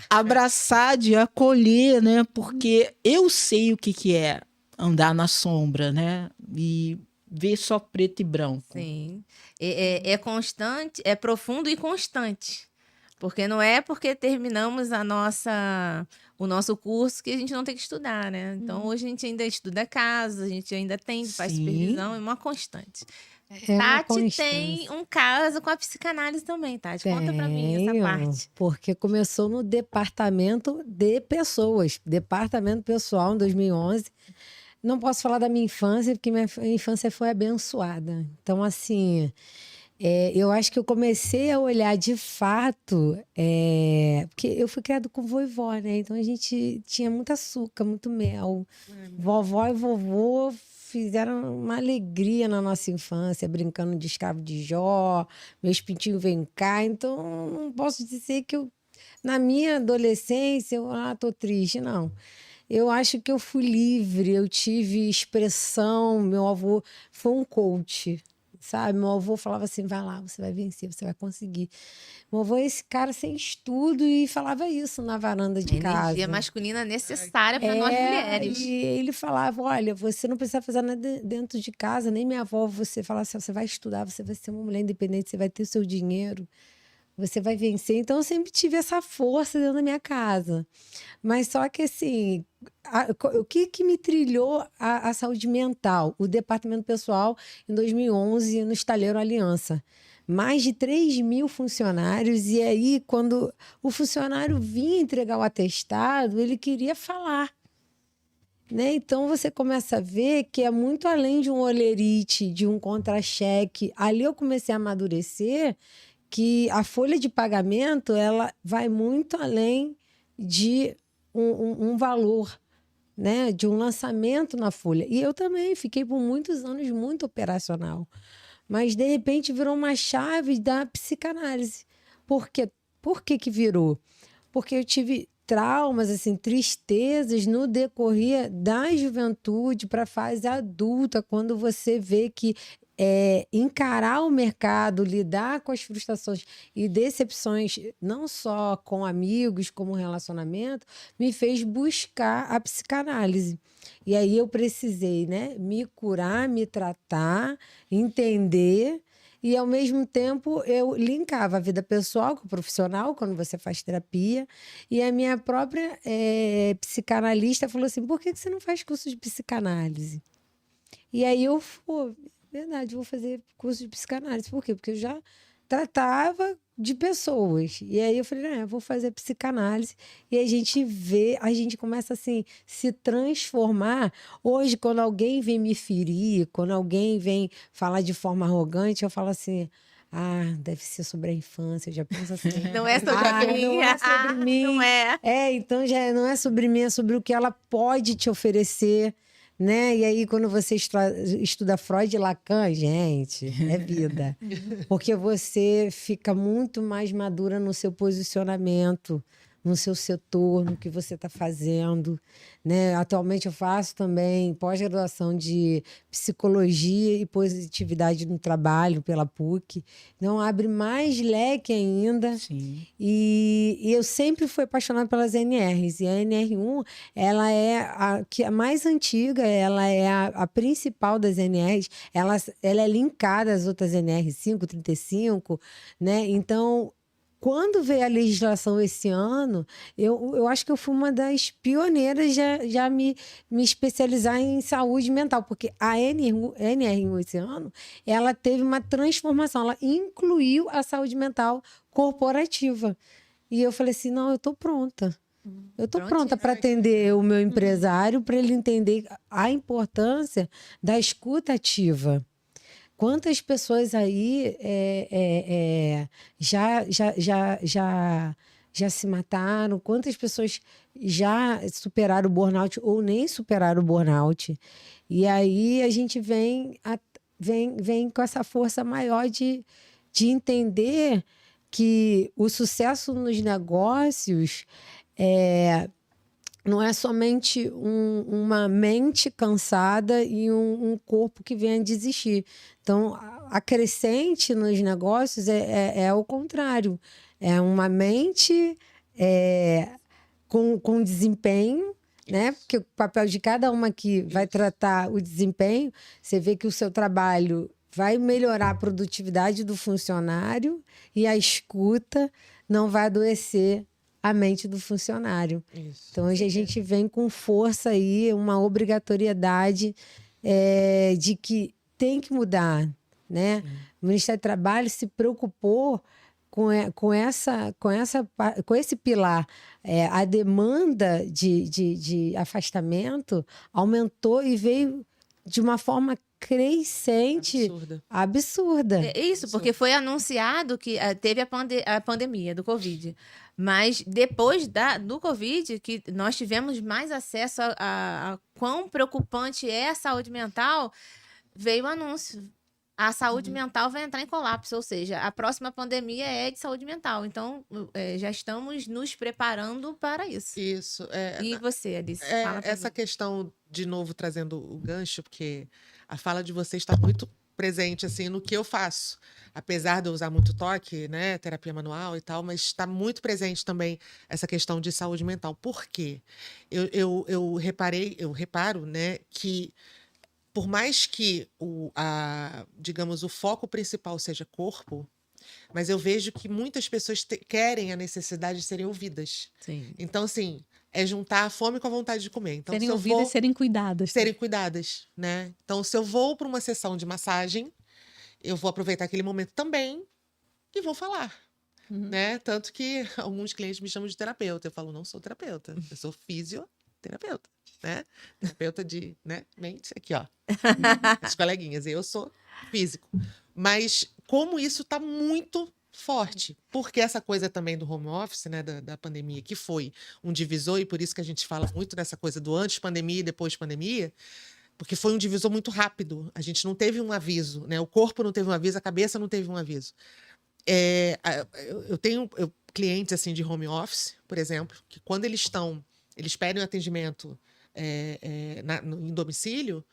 Speaker 5: abraçar, de acolher, né? Porque eu sei o que é andar na sombra, né? E ver só preto e branco.
Speaker 1: Sim. É constante, é profundo e constante. Porque não é porque terminamos o nosso curso que a gente não tem que estudar, né? Então, hoje a gente ainda estuda casa, a gente ainda faz supervisão, é uma constante. Tati tem um caso com a psicanálise também, Tati. Conta pra mim essa parte.
Speaker 3: Porque começou no departamento de pessoas, departamento pessoal, em 2011. Não posso falar da minha infância, porque minha infância foi abençoada. Então, assim, Eu acho que eu comecei a olhar de fato, porque eu fui criado com vó e vó, né? Então a gente tinha muito açúcar, muito mel. Vovó e vovô fizeram uma alegria na nossa infância, brincando de escravo de Jó, meus pintinhos vêm cá. Então não posso dizer que na minha adolescência, eu tô triste, não. Eu acho que eu fui livre, eu tive expressão. Meu avô foi um coach, sabe? Meu avô falava assim: vai lá, você vai vencer, você vai conseguir. Meu avô é esse cara sem estudo e falava isso na varanda de casa.
Speaker 1: Energia masculina necessária para nós mulheres.
Speaker 3: E ele falava: olha, você não precisa fazer nada dentro de casa, nem minha avó. Você falava assim: você vai estudar, você vai ser uma mulher independente, você vai ter o seu dinheiro, você vai vencer. Então eu sempre tive essa força dentro da minha casa. Mas só que assim, o que me trilhou a saúde mental? O departamento pessoal, em 2011, no Estaleiro Aliança. Mais de 3.000 funcionários, e aí, quando o funcionário vinha entregar o atestado, ele queria falar. Né? Então, você começa a ver que é muito além de um olerite, de um contra-cheque. Ali eu comecei a amadurecer que a folha de pagamento ela vai muito além de um valor, né? De um lançamento na folha. E eu também fiquei por muitos anos muito operacional. Mas, de repente, virou uma chave da psicanálise. Por quê? Por que virou? Porque eu tive traumas, assim, tristezas no decorrer da juventude para a fase adulta, quando você vê que encarar o mercado, lidar com as frustrações e decepções, não só com amigos, como relacionamento, me fez buscar a psicanálise. E aí eu precisei, né, me curar, me tratar, entender, e ao mesmo tempo eu linkava a vida pessoal com o profissional, quando você faz terapia, e a minha própria psicanalista falou assim: por que você não faz curso de psicanálise? E aí eu fui, verdade, vou fazer curso de psicanálise. Por quê? Porque eu já tratava de pessoas. E aí eu falei, vou fazer psicanálise. E a gente começa assim, se transformar. Hoje, quando alguém vem me ferir, quando alguém vem falar de forma arrogante, eu falo assim: deve ser sobre a infância. Eu já penso assim.
Speaker 1: Não é sobre mim.
Speaker 3: Não é sobre mim.
Speaker 1: Não é.
Speaker 3: Então já não é sobre mim, é sobre o que ela pode te oferecer. Né? E aí, quando você estuda Freud e Lacan, gente, é vida. Porque você fica muito mais madura no seu posicionamento, no seu setor, no que você está fazendo. Né? Atualmente eu faço também pós-graduação de psicologia e positividade no trabalho pela PUC. Então abre mais leque ainda.
Speaker 5: Sim.
Speaker 3: E eu sempre fui apaixonada pelas NRs. E a NR1, ela é a mais antiga, ela é a principal das NRs. Ela é linkada às outras NRs 5, 35, né? Então, quando veio a legislação esse ano, eu acho que eu fui uma das pioneiras já me especializar em saúde mental, porque a NR1 esse ano, ela teve uma transformação, ela incluiu a saúde mental corporativa. E eu falei assim, não, eu estou pronta. Eu estou pronta para atender o meu empresário, para ele entender a importância da escuta ativa. Quantas pessoas aí já se mataram? Quantas pessoas já superaram o burnout ou nem superaram o burnout? E aí a gente vem com essa força maior de entender que o sucesso nos negócios não é somente uma mente cansada e um corpo que vem a desistir. Então, a crescente nos negócios é o contrário. É uma mente com desempenho, né? Porque o papel de cada uma que vai tratar o desempenho, você vê que o seu trabalho vai melhorar a produtividade do funcionário e a escuta não vai adoecer a mente do funcionário. Isso. Então, hoje a gente vem com força aí, uma obrigatoriedade de que tem que mudar, né? O Ministério do Trabalho se preocupou com esse pilar. A demanda de afastamento aumentou e veio de uma forma crescente
Speaker 4: Absurda.
Speaker 3: absurda.
Speaker 1: É isso, porque foi anunciado que teve a pandemia do Covid. Mas depois do Covid, que nós tivemos mais acesso a quão preocupante é a saúde mental, veio o anúncio. A saúde mental vai entrar em colapso, ou seja, a próxima pandemia é de saúde mental. Então, já estamos nos preparando para isso.
Speaker 4: Isso.
Speaker 1: E você, Alice? Fala pra
Speaker 4: Essa
Speaker 1: mim.
Speaker 4: questão, de novo, trazendo o gancho, porque a fala de vocês está muito presente assim no que eu faço. Apesar de eu usar muito toque, né, terapia manual e tal, mas está muito presente também essa questão de saúde mental. Por quê? Eu reparo, né, que por mais que digamos, o foco principal seja corpo, mas eu vejo que muitas pessoas querem a necessidade de serem ouvidas.
Speaker 1: Sim.
Speaker 4: Então, assim, é juntar a fome com a vontade de comer. Então,
Speaker 2: Serem
Speaker 4: se eu
Speaker 2: ouvidas e
Speaker 4: vou
Speaker 2: serem cuidadas.
Speaker 4: serem cuidadas, né? Então, se eu vou para uma sessão de massagem, eu vou aproveitar aquele momento também e vou falar, né? Tanto que alguns clientes me chamam de terapeuta. Eu falo, não sou terapeuta, eu sou fisioterapeuta, né? Terapeuta de, né, mente, aqui, ó. As coleguinhas, eu sou físico. Mas como isso está muito forte, porque essa coisa também do home office, né, da pandemia, que foi um divisor, e por isso que a gente fala muito dessa coisa do antes pandemia e depois pandemia, porque foi um divisor muito rápido. A gente não teve um aviso, né? O corpo não teve um aviso, a cabeça não teve um aviso. Eu tenho clientes assim de home office, por exemplo, que quando eles pedem um atendimento em domicílio,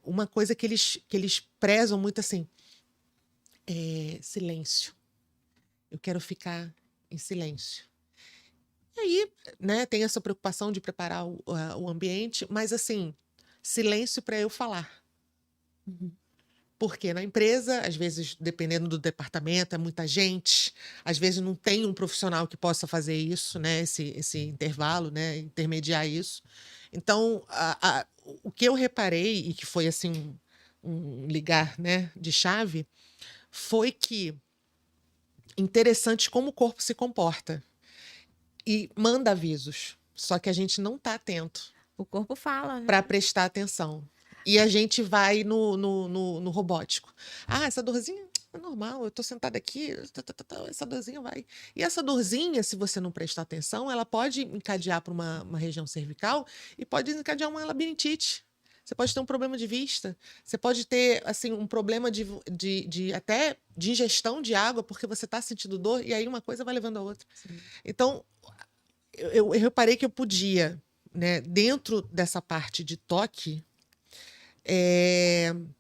Speaker 4: uma coisa que eles prezam muito assim, silêncio. Eu quero ficar em silêncio. E aí, né, tem essa preocupação de preparar o ambiente, mas assim, silêncio para eu falar. Porque na empresa, às vezes, dependendo do departamento, é muita gente, às vezes não tem um profissional que possa fazer isso, né, esse intervalo, né, intermediar isso. Então, o que eu reparei, e que foi assim um ligar, né, de chave, foi que interessante como o corpo se comporta e manda avisos, só que a gente não está atento
Speaker 1: O corpo fala, né?
Speaker 4: para prestar atenção. E a gente vai no robótico. Ah, essa dorzinha é normal, eu estou sentada aqui, essa dorzinha vai. E essa dorzinha, se você não prestar atenção, ela pode encadear para uma região cervical e pode encadear uma labirintite. Você pode ter um problema de vista, você pode ter assim, um problema até de ingestão de água, porque você está sentindo dor, e aí uma coisa vai levando a outra.
Speaker 1: Sim.
Speaker 4: Então, eu reparei que eu podia, né, dentro dessa parte de toque,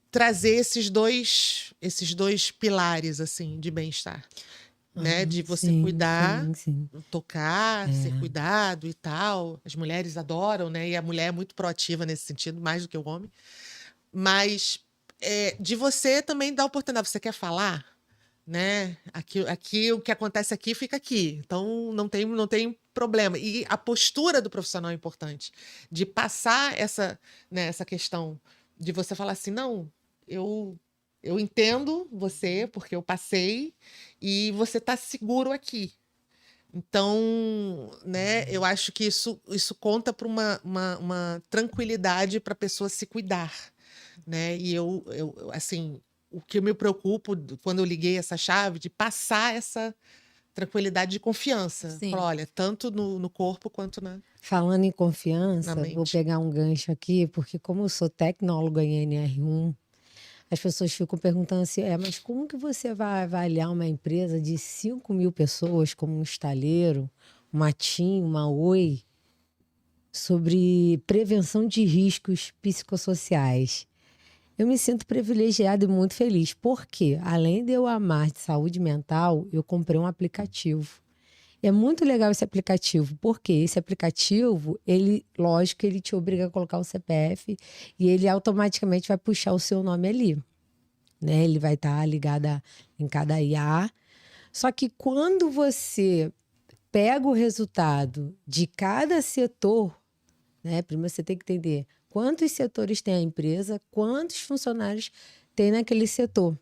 Speaker 4: trazer esses dois pilares assim de bem-estar, né? De você
Speaker 3: Sim,
Speaker 4: cuidar,
Speaker 3: sim.
Speaker 4: tocar, ser cuidado e tal. As mulheres adoram, né? E a mulher é muito proativa nesse sentido, mais do que o homem. Mas de você também dar oportunidade. Você quer falar, né? Aqui o que acontece aqui fica aqui. Então não tem problema. E a postura do profissional é importante, de passar essa questão de você falar assim, não, eu entendo você, porque eu passei, e você está seguro aqui. Então, né, eu acho que isso conta para uma tranquilidade para a pessoa se cuidar, né? E eu, assim, o que eu me preocupo quando eu liguei essa chave, de passar essa tranquilidade de confiança.
Speaker 1: Sim.
Speaker 4: Falar, olha, tanto no corpo quanto na...
Speaker 3: Falando em
Speaker 4: Na
Speaker 3: confiança,
Speaker 4: mente.
Speaker 3: vou pegar um gancho aqui, porque como eu sou tecnóloga em NR1, as pessoas ficam perguntando assim, mas como que você vai avaliar uma empresa de 5.000 pessoas, como um estaleiro, uma TIM, uma Oi, sobre prevenção de riscos psicossociais? Eu me sinto privilegiada e muito feliz, porque além de eu amar de saúde mental, eu comprei um aplicativo. É muito legal esse aplicativo, porque esse aplicativo, lógico, ele te obriga a colocar o CPF e ele automaticamente vai puxar o seu nome ali, né? Ele vai estar ligado em cada IA. Só que quando você pega o resultado de cada setor, né? Primeiro você tem que entender quantos setores tem a empresa, quantos funcionários tem naquele setor.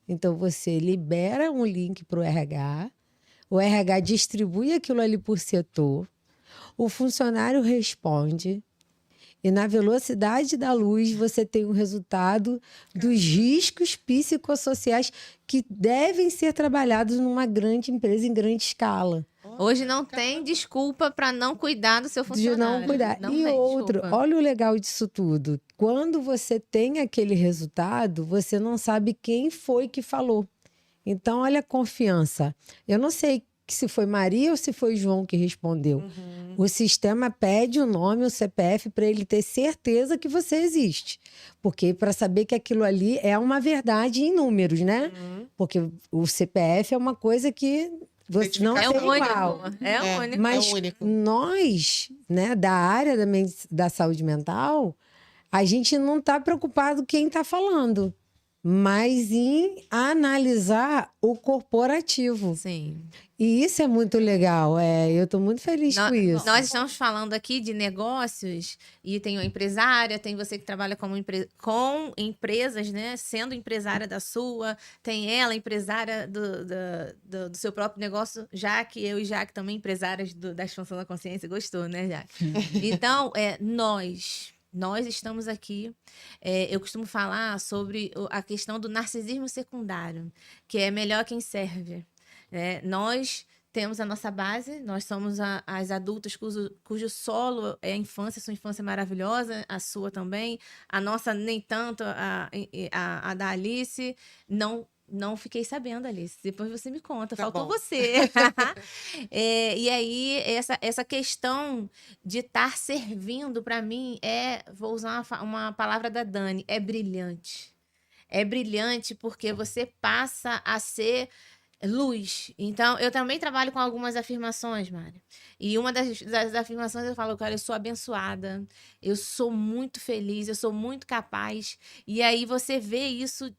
Speaker 3: Então você libera um link para o RH, o RH distribui aquilo ali por setor, o funcionário responde E na velocidade da luz, você tem o resultado dos riscos psicossociais que devem ser trabalhados numa grande empresa em grande escala.
Speaker 1: Hoje não tem desculpa para não cuidar do seu
Speaker 3: De
Speaker 1: funcionário.
Speaker 3: não cuidar.
Speaker 1: Não
Speaker 3: E
Speaker 1: tem
Speaker 3: outro,
Speaker 1: desculpa.
Speaker 3: olha o legal disso tudo. Quando você tem aquele resultado, você não sabe quem foi que falou. Então, olha a confiança. Eu não sei se foi Maria ou se foi João que respondeu. O sistema pede o nome, o CPF, para ele ter certeza que você existe. Porque para saber que aquilo ali é uma verdade em números, né? Porque o CPF é uma coisa que você não
Speaker 1: É
Speaker 3: tem
Speaker 1: único.
Speaker 3: igual.
Speaker 1: É único.
Speaker 3: Mas
Speaker 4: É único.
Speaker 3: nós, né, da área da saúde mental, a gente não está preocupado quem está falando, mas em analisar o corporativo.
Speaker 1: Sim.
Speaker 3: E isso é muito legal. Eu estou muito feliz com isso.
Speaker 1: Nós estamos falando aqui de negócios e tem a empresária, tem você que trabalha com empresas, né? Sendo empresária da sua, tem ela, empresária do seu próprio negócio, Jaque, eu e Jaque também empresárias da expansão da consciência. Gostou, né, Jaque? Então, nós estamos aqui. Eu costumo falar sobre a questão do narcisismo secundário, que é melhor quem serve. Nós temos a nossa base, nós somos as adultas cujo solo é a infância, sua infância é maravilhosa, a sua também, a nossa nem tanto, a da Alice, não fiquei sabendo, Alice. Depois você me conta,
Speaker 4: Tá
Speaker 1: faltou
Speaker 4: bom.
Speaker 1: você. E aí, essa questão de estar servindo, para mim, vou usar uma palavra da Dani, é brilhante. É brilhante porque você passa a ser luz. Então, eu também trabalho com algumas afirmações, Mari. E uma das afirmações eu falo, cara, eu sou abençoada, eu sou muito feliz, eu sou muito capaz. E aí você vê isso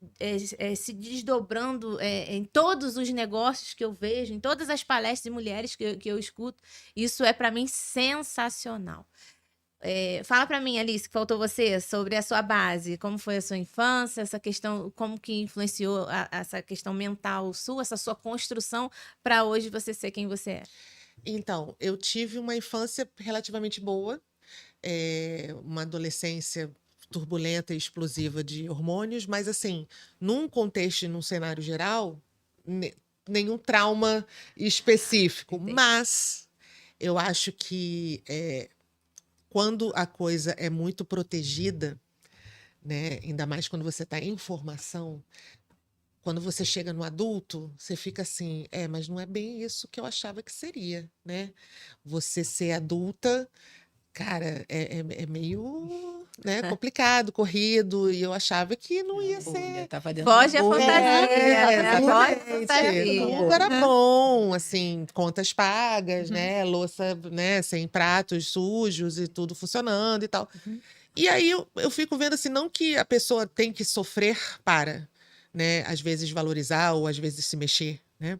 Speaker 1: se desdobrando em todos os negócios que eu vejo, em todas as palestras de mulheres que eu escuto. Isso é, para mim, sensacional. Fala para mim, Alice, que faltou você, sobre a sua base. Como foi a sua infância, essa questão, como que influenciou essa questão mental sua, essa sua construção para hoje você ser quem você é?
Speaker 4: Então, eu tive uma infância relativamente boa, uma adolescência turbulenta e explosiva de hormônios, mas assim, num contexto e num cenário geral, nenhum trauma específico.
Speaker 1: Entendi.
Speaker 4: Mas eu acho que quando a coisa é muito protegida, né, ainda mais quando você está em formação, quando você chega no adulto, você fica assim, mas não é bem isso que eu achava que seria, né? Você ser adulta, cara, é meio, né, complicado, corrido, e eu achava que não ia ser.
Speaker 1: Foge a fantasia. Foge a
Speaker 4: Exatamente.
Speaker 1: fantasia.
Speaker 4: Tudo era bom, assim, contas pagas, né? Louça, né, sem pratos sujos e tudo funcionando e tal. E aí eu fico vendo assim, não que a pessoa tem que sofrer para, né, às vezes valorizar ou às vezes se mexer, né?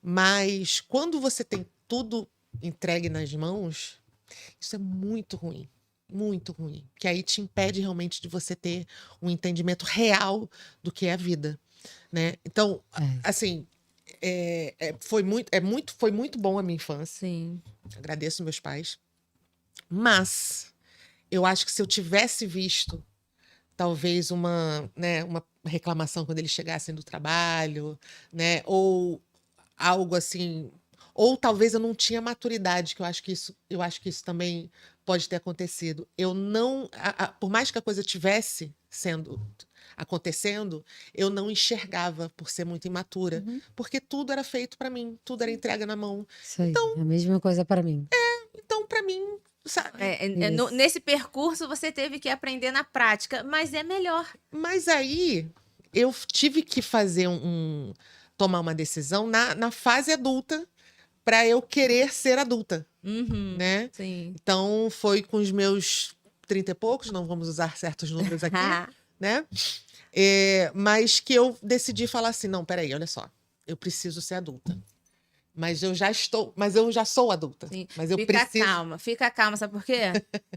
Speaker 4: Mas quando você tem tudo entregue nas mãos, isso é muito ruim. Muito ruim. Que aí te impede realmente de você ter um entendimento real do que é a vida, né? Então, assim, foi muito bom a minha infância.
Speaker 1: Sim.
Speaker 4: Agradeço meus pais. Mas eu acho que se eu tivesse visto talvez uma reclamação quando eles chegassem do trabalho, né? Ou algo assim, ou talvez eu não tinha maturidade, que eu acho que isso também pode ter acontecido. Eu não, por mais que a coisa tivesse acontecendo, eu não enxergava por ser muito imatura, porque tudo era feito para mim, tudo era entregue na mão.
Speaker 3: Isso aí, é a mesma coisa para mim.
Speaker 4: Então, para mim, sabe?
Speaker 1: Nesse percurso você teve que aprender na prática, mas é melhor.
Speaker 4: Mas aí eu tive que fazer tomar uma decisão na fase adulta para eu querer ser adulta, né?
Speaker 1: Sim.
Speaker 4: Então foi com os meus 30 e poucos, não vamos usar certos números aqui, né? Mas que eu decidi falar assim, não, peraí, olha só, eu preciso ser adulta. Mas eu já sou adulta.
Speaker 1: Sim.
Speaker 4: Mas eu
Speaker 1: Fica
Speaker 4: preciso.
Speaker 1: calma, sabe por quê?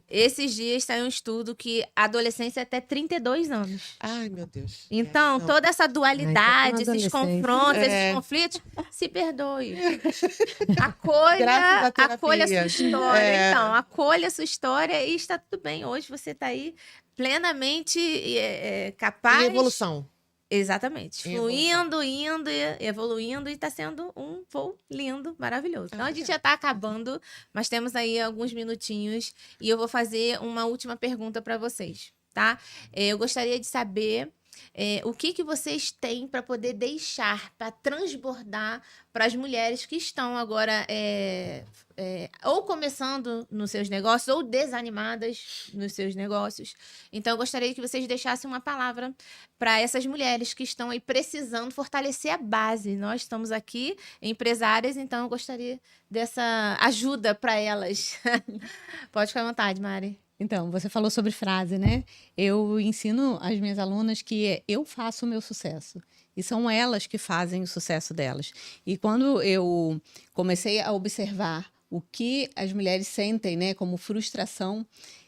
Speaker 1: Esses dias saiu um estudo que a adolescência é até 32 anos.
Speaker 4: Ai, meu Deus.
Speaker 1: Então,
Speaker 4: Não.
Speaker 1: toda essa dualidade,
Speaker 3: Ai, tá com
Speaker 1: esses
Speaker 3: adolescente.
Speaker 1: confrontos,
Speaker 4: É.
Speaker 1: esses conflitos, se perdoe.
Speaker 4: Graças à
Speaker 1: Acolha,
Speaker 4: terapia.
Speaker 1: acolha a sua história.
Speaker 4: É.
Speaker 1: Então, acolha a sua história e está tudo bem. Hoje você está aí plenamente capaz.
Speaker 4: Em evolução.
Speaker 1: Exatamente.
Speaker 4: Em
Speaker 1: Fluindo, indo, evoluindo e está sendo um voo lindo, maravilhoso. Então, a gente já está acabando, mas temos aí alguns minutinhos e eu vou fazer uma última pergunta para vocês, tá? Eu gostaria de saber o que vocês têm para poder deixar, para transbordar para as mulheres que estão agora ou começando nos seus negócios ou desanimadas nos seus negócios. Então, eu gostaria que vocês deixassem uma palavra para essas mulheres que estão aí precisando fortalecer a base. Nós estamos aqui, empresárias, então eu gostaria dessa ajuda para elas. Pode ficar à vontade, Mari.
Speaker 2: Então, você falou sobre frase, né? Eu ensino às minhas alunas que eu faço o meu sucesso. E são elas que fazem o sucesso delas. E quando eu comecei a observar o que as mulheres sentem, né, como frustração,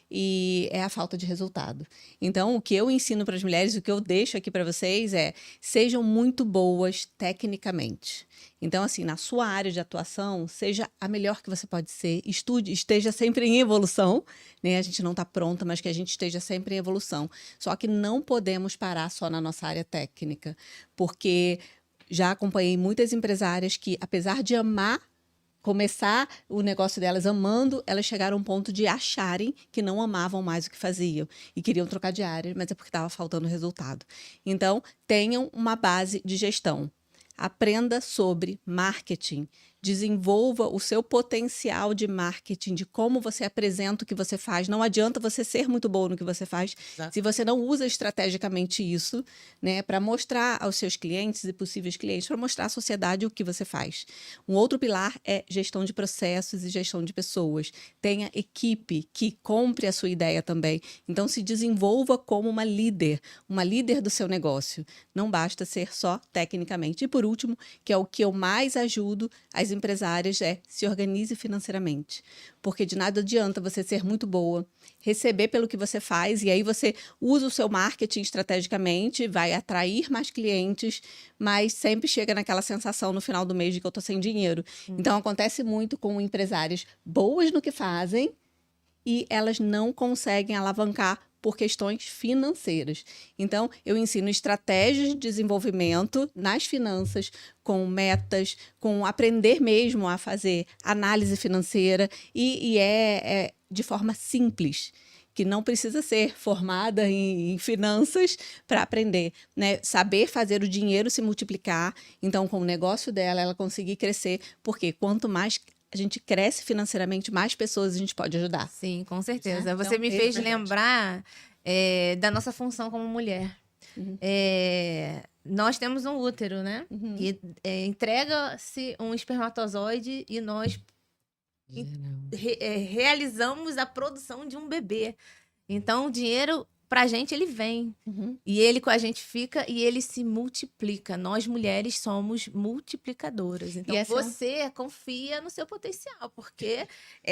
Speaker 2: e é a falta de resultado. Então, o que eu ensino para as mulheres, o que eu deixo aqui para vocês é: sejam muito boas tecnicamente. Então, assim, na sua área de atuação, seja a melhor que você pode ser, estude, esteja sempre em evolução, né? A gente não está pronta, mas que a gente esteja sempre em evolução. Só que não podemos parar só na nossa área técnica, porque já acompanhei muitas empresárias que, apesar de amar começar o negócio delas amando, elas chegaram a um ponto de acharem que não amavam mais o que faziam e queriam trocar de área, mas é porque estava faltando resultado. Então, tenham uma base de gestão. Aprenda sobre marketing. Desenvolva o seu potencial de marketing, de como você apresenta o que você faz. Não adianta você ser muito bom no que você faz,
Speaker 4: Exato.
Speaker 2: se você não usa estrategicamente isso, né, para mostrar aos seus clientes e possíveis clientes, para mostrar à sociedade o que você faz. Um outro pilar é gestão de processos e gestão de pessoas. Tenha equipe que compre a sua ideia também. Então, se desenvolva como uma líder do seu negócio. Não basta ser só tecnicamente. E, por último, que é o que eu mais ajudo as empresárias, se organize financeiramente. Porque de nada adianta você ser muito boa, receber pelo que você faz, e aí você usa o seu marketing estrategicamente, vai atrair mais clientes, mas sempre chega naquela sensação no final do mês de que eu estou sem dinheiro. Então, acontece muito com empresárias boas no que fazem e elas não conseguem alavancar por questões financeiras. Então, eu ensino estratégias de desenvolvimento nas finanças, com metas, com aprender mesmo a fazer análise financeira e é de forma simples, que não precisa ser formada em finanças para aprender, né? Saber fazer o dinheiro se multiplicar. Então, com o negócio dela, ela conseguir crescer, porque quanto mais a gente cresce financeiramente, mais pessoas a gente pode ajudar.
Speaker 1: Sim, com certeza.
Speaker 2: Então,
Speaker 1: Você me
Speaker 2: esse
Speaker 1: fez
Speaker 2: é verdade.
Speaker 1: lembrar da nossa função como mulher.
Speaker 2: Uhum.
Speaker 1: Nós temos um útero, né?
Speaker 2: Uhum.
Speaker 1: E entrega-se um espermatozoide e nós realizamos a produção de um bebê. Então, o dinheiro, pra gente, ele vem.
Speaker 2: Uhum.
Speaker 1: E ele com a gente fica e ele se multiplica. Nós, mulheres, somos multiplicadoras. Então,
Speaker 2: E essa é um-
Speaker 1: você confia no seu potencial, porque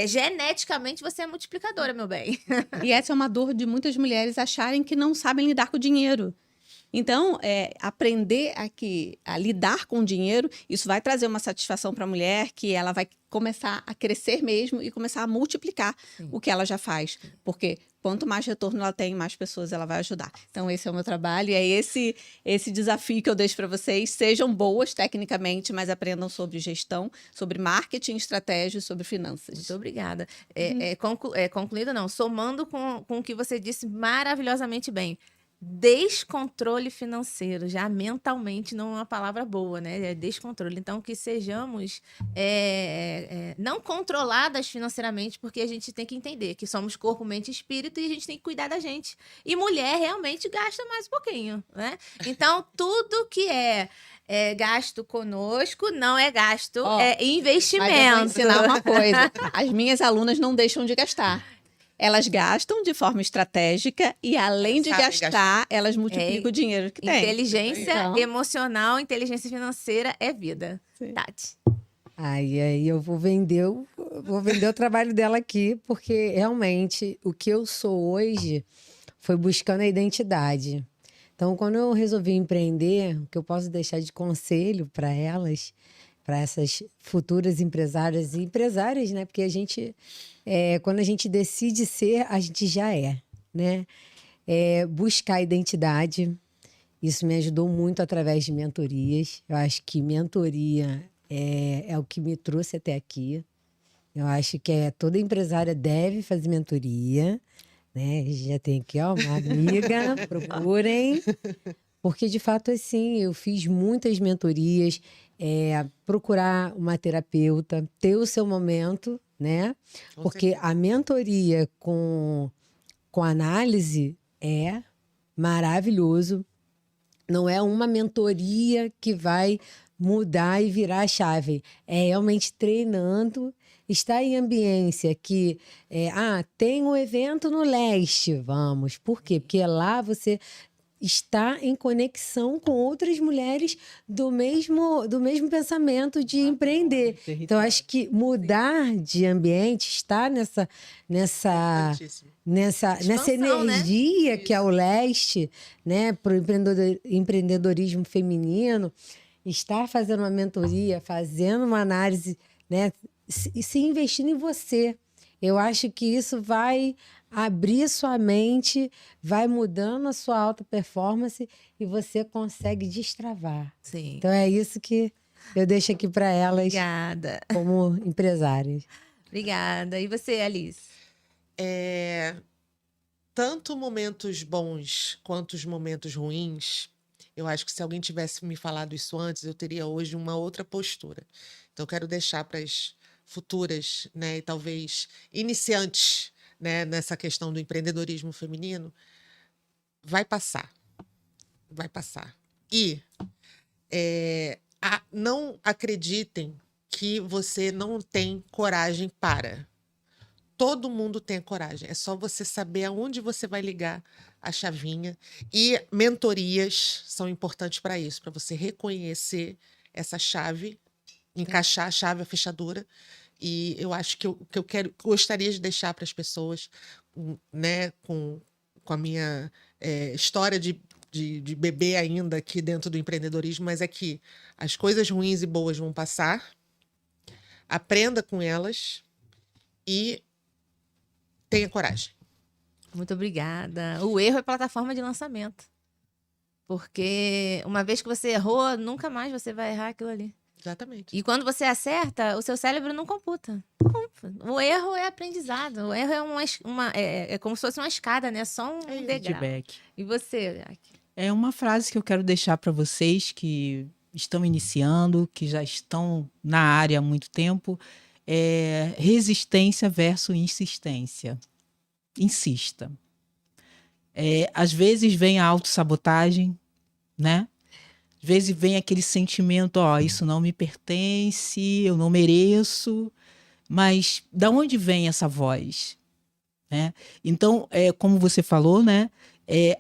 Speaker 1: geneticamente você é multiplicadora, meu bem.
Speaker 2: E essa é uma dor de muitas mulheres acharem que não sabem lidar com o dinheiro. Então, aprender a lidar com o dinheiro, isso vai trazer uma satisfação para a mulher, que ela vai começar a crescer mesmo e começar a multiplicar o que ela já faz. Porque quanto mais retorno ela tem, mais pessoas ela vai ajudar. Então, esse é o meu trabalho e é esse desafio que eu deixo para vocês. Sejam boas tecnicamente, mas aprendam sobre gestão, sobre marketing, estratégia e sobre finanças.
Speaker 1: Muito obrigada. Concluído, não. Somando com o que você disse maravilhosamente bem. Descontrole financeiro, já mentalmente não é uma palavra boa, né? É descontrole. Então, que sejamos não controladas financeiramente, porque a gente tem que entender que somos corpo, mente e espírito e a gente tem que cuidar da gente. E mulher realmente gasta mais um pouquinho, né? Então, tudo que é gasto conosco não é gasto, é investimento.
Speaker 2: Mas eu vou ensinar uma coisa. As minhas alunas não deixam de gastar. Elas gastam de forma estratégica e, além de
Speaker 4: Sabem
Speaker 2: gastar, elas multiplicam o dinheiro que tem.
Speaker 1: Inteligência
Speaker 2: Então.
Speaker 1: emocional, inteligência financeira é vida.
Speaker 2: Sim.
Speaker 1: Tati.
Speaker 3: Aí eu vou vender o trabalho dela aqui, porque realmente o que eu sou hoje foi buscando a identidade. Então, quando eu resolvi empreender, o que eu posso deixar de conselho para elas, para essas futuras empresárias e empresárias, né? Porque quando a gente decide ser, a gente já é, né? Buscar a identidade. Isso me ajudou muito através de mentorias. Eu acho que mentoria é o que me trouxe até aqui. Eu acho que toda empresária deve fazer mentoria, né? A gente já tem aqui, ó, uma amiga, procurem. Porque, de fato, assim, eu fiz muitas mentorias, procurar uma terapeuta, ter o seu momento, né? Porque a mentoria com análise é maravilhoso. Não é uma mentoria que vai mudar e virar a chave. É realmente treinando, estar em ambiência que... tem um evento no leste, vamos. Por quê? Porque lá você está em conexão com outras mulheres do mesmo pensamento de empreender. Então, acho que mudar de ambiente, estar nessa energia, né? Que é o leste, né, para o empreendedorismo feminino, estar fazendo uma mentoria, fazendo uma análise, né, se investindo em você. Eu acho que isso vai abrir sua mente, vai mudando a sua alta performance e você consegue destravar.
Speaker 1: Sim.
Speaker 3: Então é isso que eu deixo aqui para elas.
Speaker 1: Obrigada.
Speaker 3: Como empresárias.
Speaker 1: Obrigada. E você, Alice?
Speaker 4: Tanto momentos bons quanto os momentos ruins, eu acho que se alguém tivesse me falado isso antes, eu teria hoje uma outra postura. Então, eu quero deixar para as futuras, né, e talvez iniciantes, né, nessa questão do empreendedorismo feminino, vai passar. Vai passar. E não acreditem que você não tem coragem para. Todo mundo tem coragem. É só você saber aonde você vai ligar a chavinha. E mentorias são importantes para isso, para você reconhecer essa chave, encaixar a chave, a fechadura. E eu acho que gostaria de deixar para as pessoas, né, com a minha história de bebê ainda aqui dentro do empreendedorismo, mas é que as coisas ruins e boas vão passar, aprenda com elas e tenha coragem.
Speaker 1: Muito obrigada. O erro é plataforma de lançamento. Porque uma vez que você errou, nunca mais você vai errar aquilo ali.
Speaker 4: Exatamente.
Speaker 1: E quando você acerta, o seu cérebro não computa. O erro é aprendizado. O erro é como se fosse uma escada, né? Só um degrau.
Speaker 5: Feedback.
Speaker 1: E você, Aki?
Speaker 5: É uma frase que eu quero deixar para vocês que estão iniciando, que já estão na área há muito tempo. Resistência versus insistência. Insista. Às vezes vem a autossabotagem, né? Às vezes vem aquele sentimento, isso não me pertence, eu não mereço. Mas da onde vem essa voz? Né? Então, como você falou, né?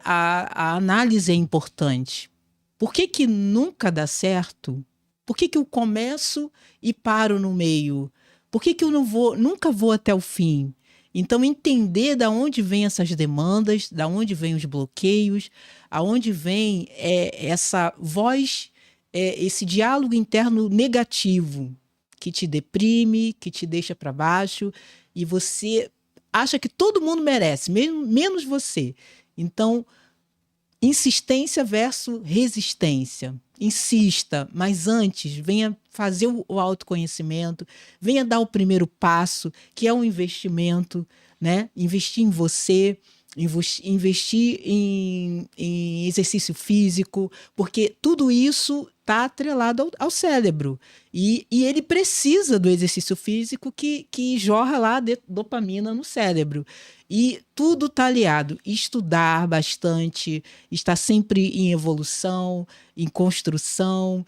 Speaker 5: A análise é importante. Por que nunca dá certo? Por que eu começo e paro no meio? Por que eu nunca vou até o fim? Então, entender da onde vêm essas demandas, da onde vêm os bloqueios, aonde vem essa voz, esse diálogo interno negativo que te deprime, que te deixa para baixo, e você acha que todo mundo merece, menos você. Então, insistência versus resistência. Insista, mas antes venha fazer o autoconhecimento, venha dar o primeiro passo, que é um investimento, né? Investir em você, investir em exercício físico, porque tudo isso está atrelado ao cérebro. E ele precisa do exercício físico que jorra lá dopamina no cérebro. E tudo está aliado. Estudar bastante, estar sempre em evolução, em construção.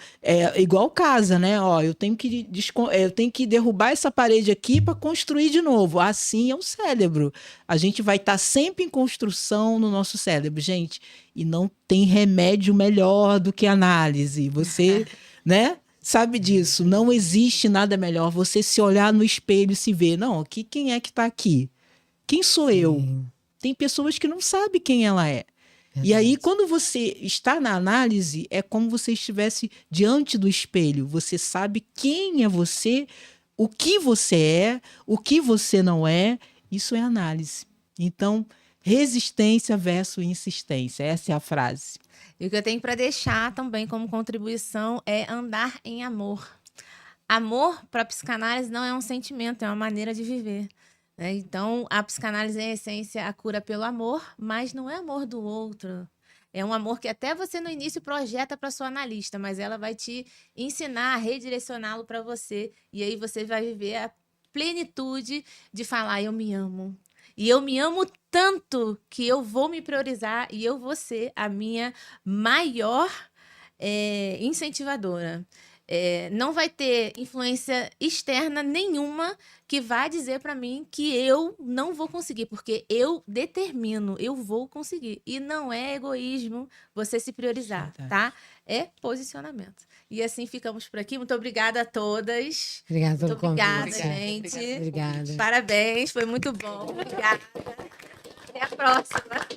Speaker 5: Igual casa, né? Eu tenho que derrubar essa parede aqui para construir de novo. Assim é o cérebro. A gente vai estar sempre em construção no nosso cérebro, gente. E não tem remédio melhor do que análise. Você, né? sabe disso. Não existe nada melhor você se olhar no espelho e se ver. Não, aqui, quem é que está aqui? Quem sou eu? Tem pessoas que não sabem quem ela é. E aí, quando você está na análise, é como você estivesse diante do espelho. Você sabe quem é você, o que você é, o que você não é. Isso é análise. Então, resistência versus insistência. Essa é a frase.
Speaker 1: E o que eu tenho para deixar também como contribuição é andar em amor. Amor para a psicanálise não é um sentimento, é uma maneira de viver. Né? Então, a psicanálise, em essência, a cura pelo amor, mas não é amor do outro. É um amor que até você no início projeta para sua analista, mas ela vai te ensinar a redirecioná-lo para você. E aí você vai viver a plenitude de falar, eu me amo. E eu me amo tanto que eu vou me priorizar e eu vou ser a minha maior incentivadora. Não vai ter influência externa nenhuma que vá dizer para mim que eu não vou conseguir, porque eu determino, eu vou conseguir. E não é egoísmo você se priorizar, tá? É posicionamento. E assim ficamos por aqui. Muito obrigada a todas.
Speaker 3: Obrigada pelo convite.
Speaker 1: Obrigada, gente.
Speaker 3: Obrigada.
Speaker 1: Parabéns, foi muito bom. Obrigada. Até a próxima.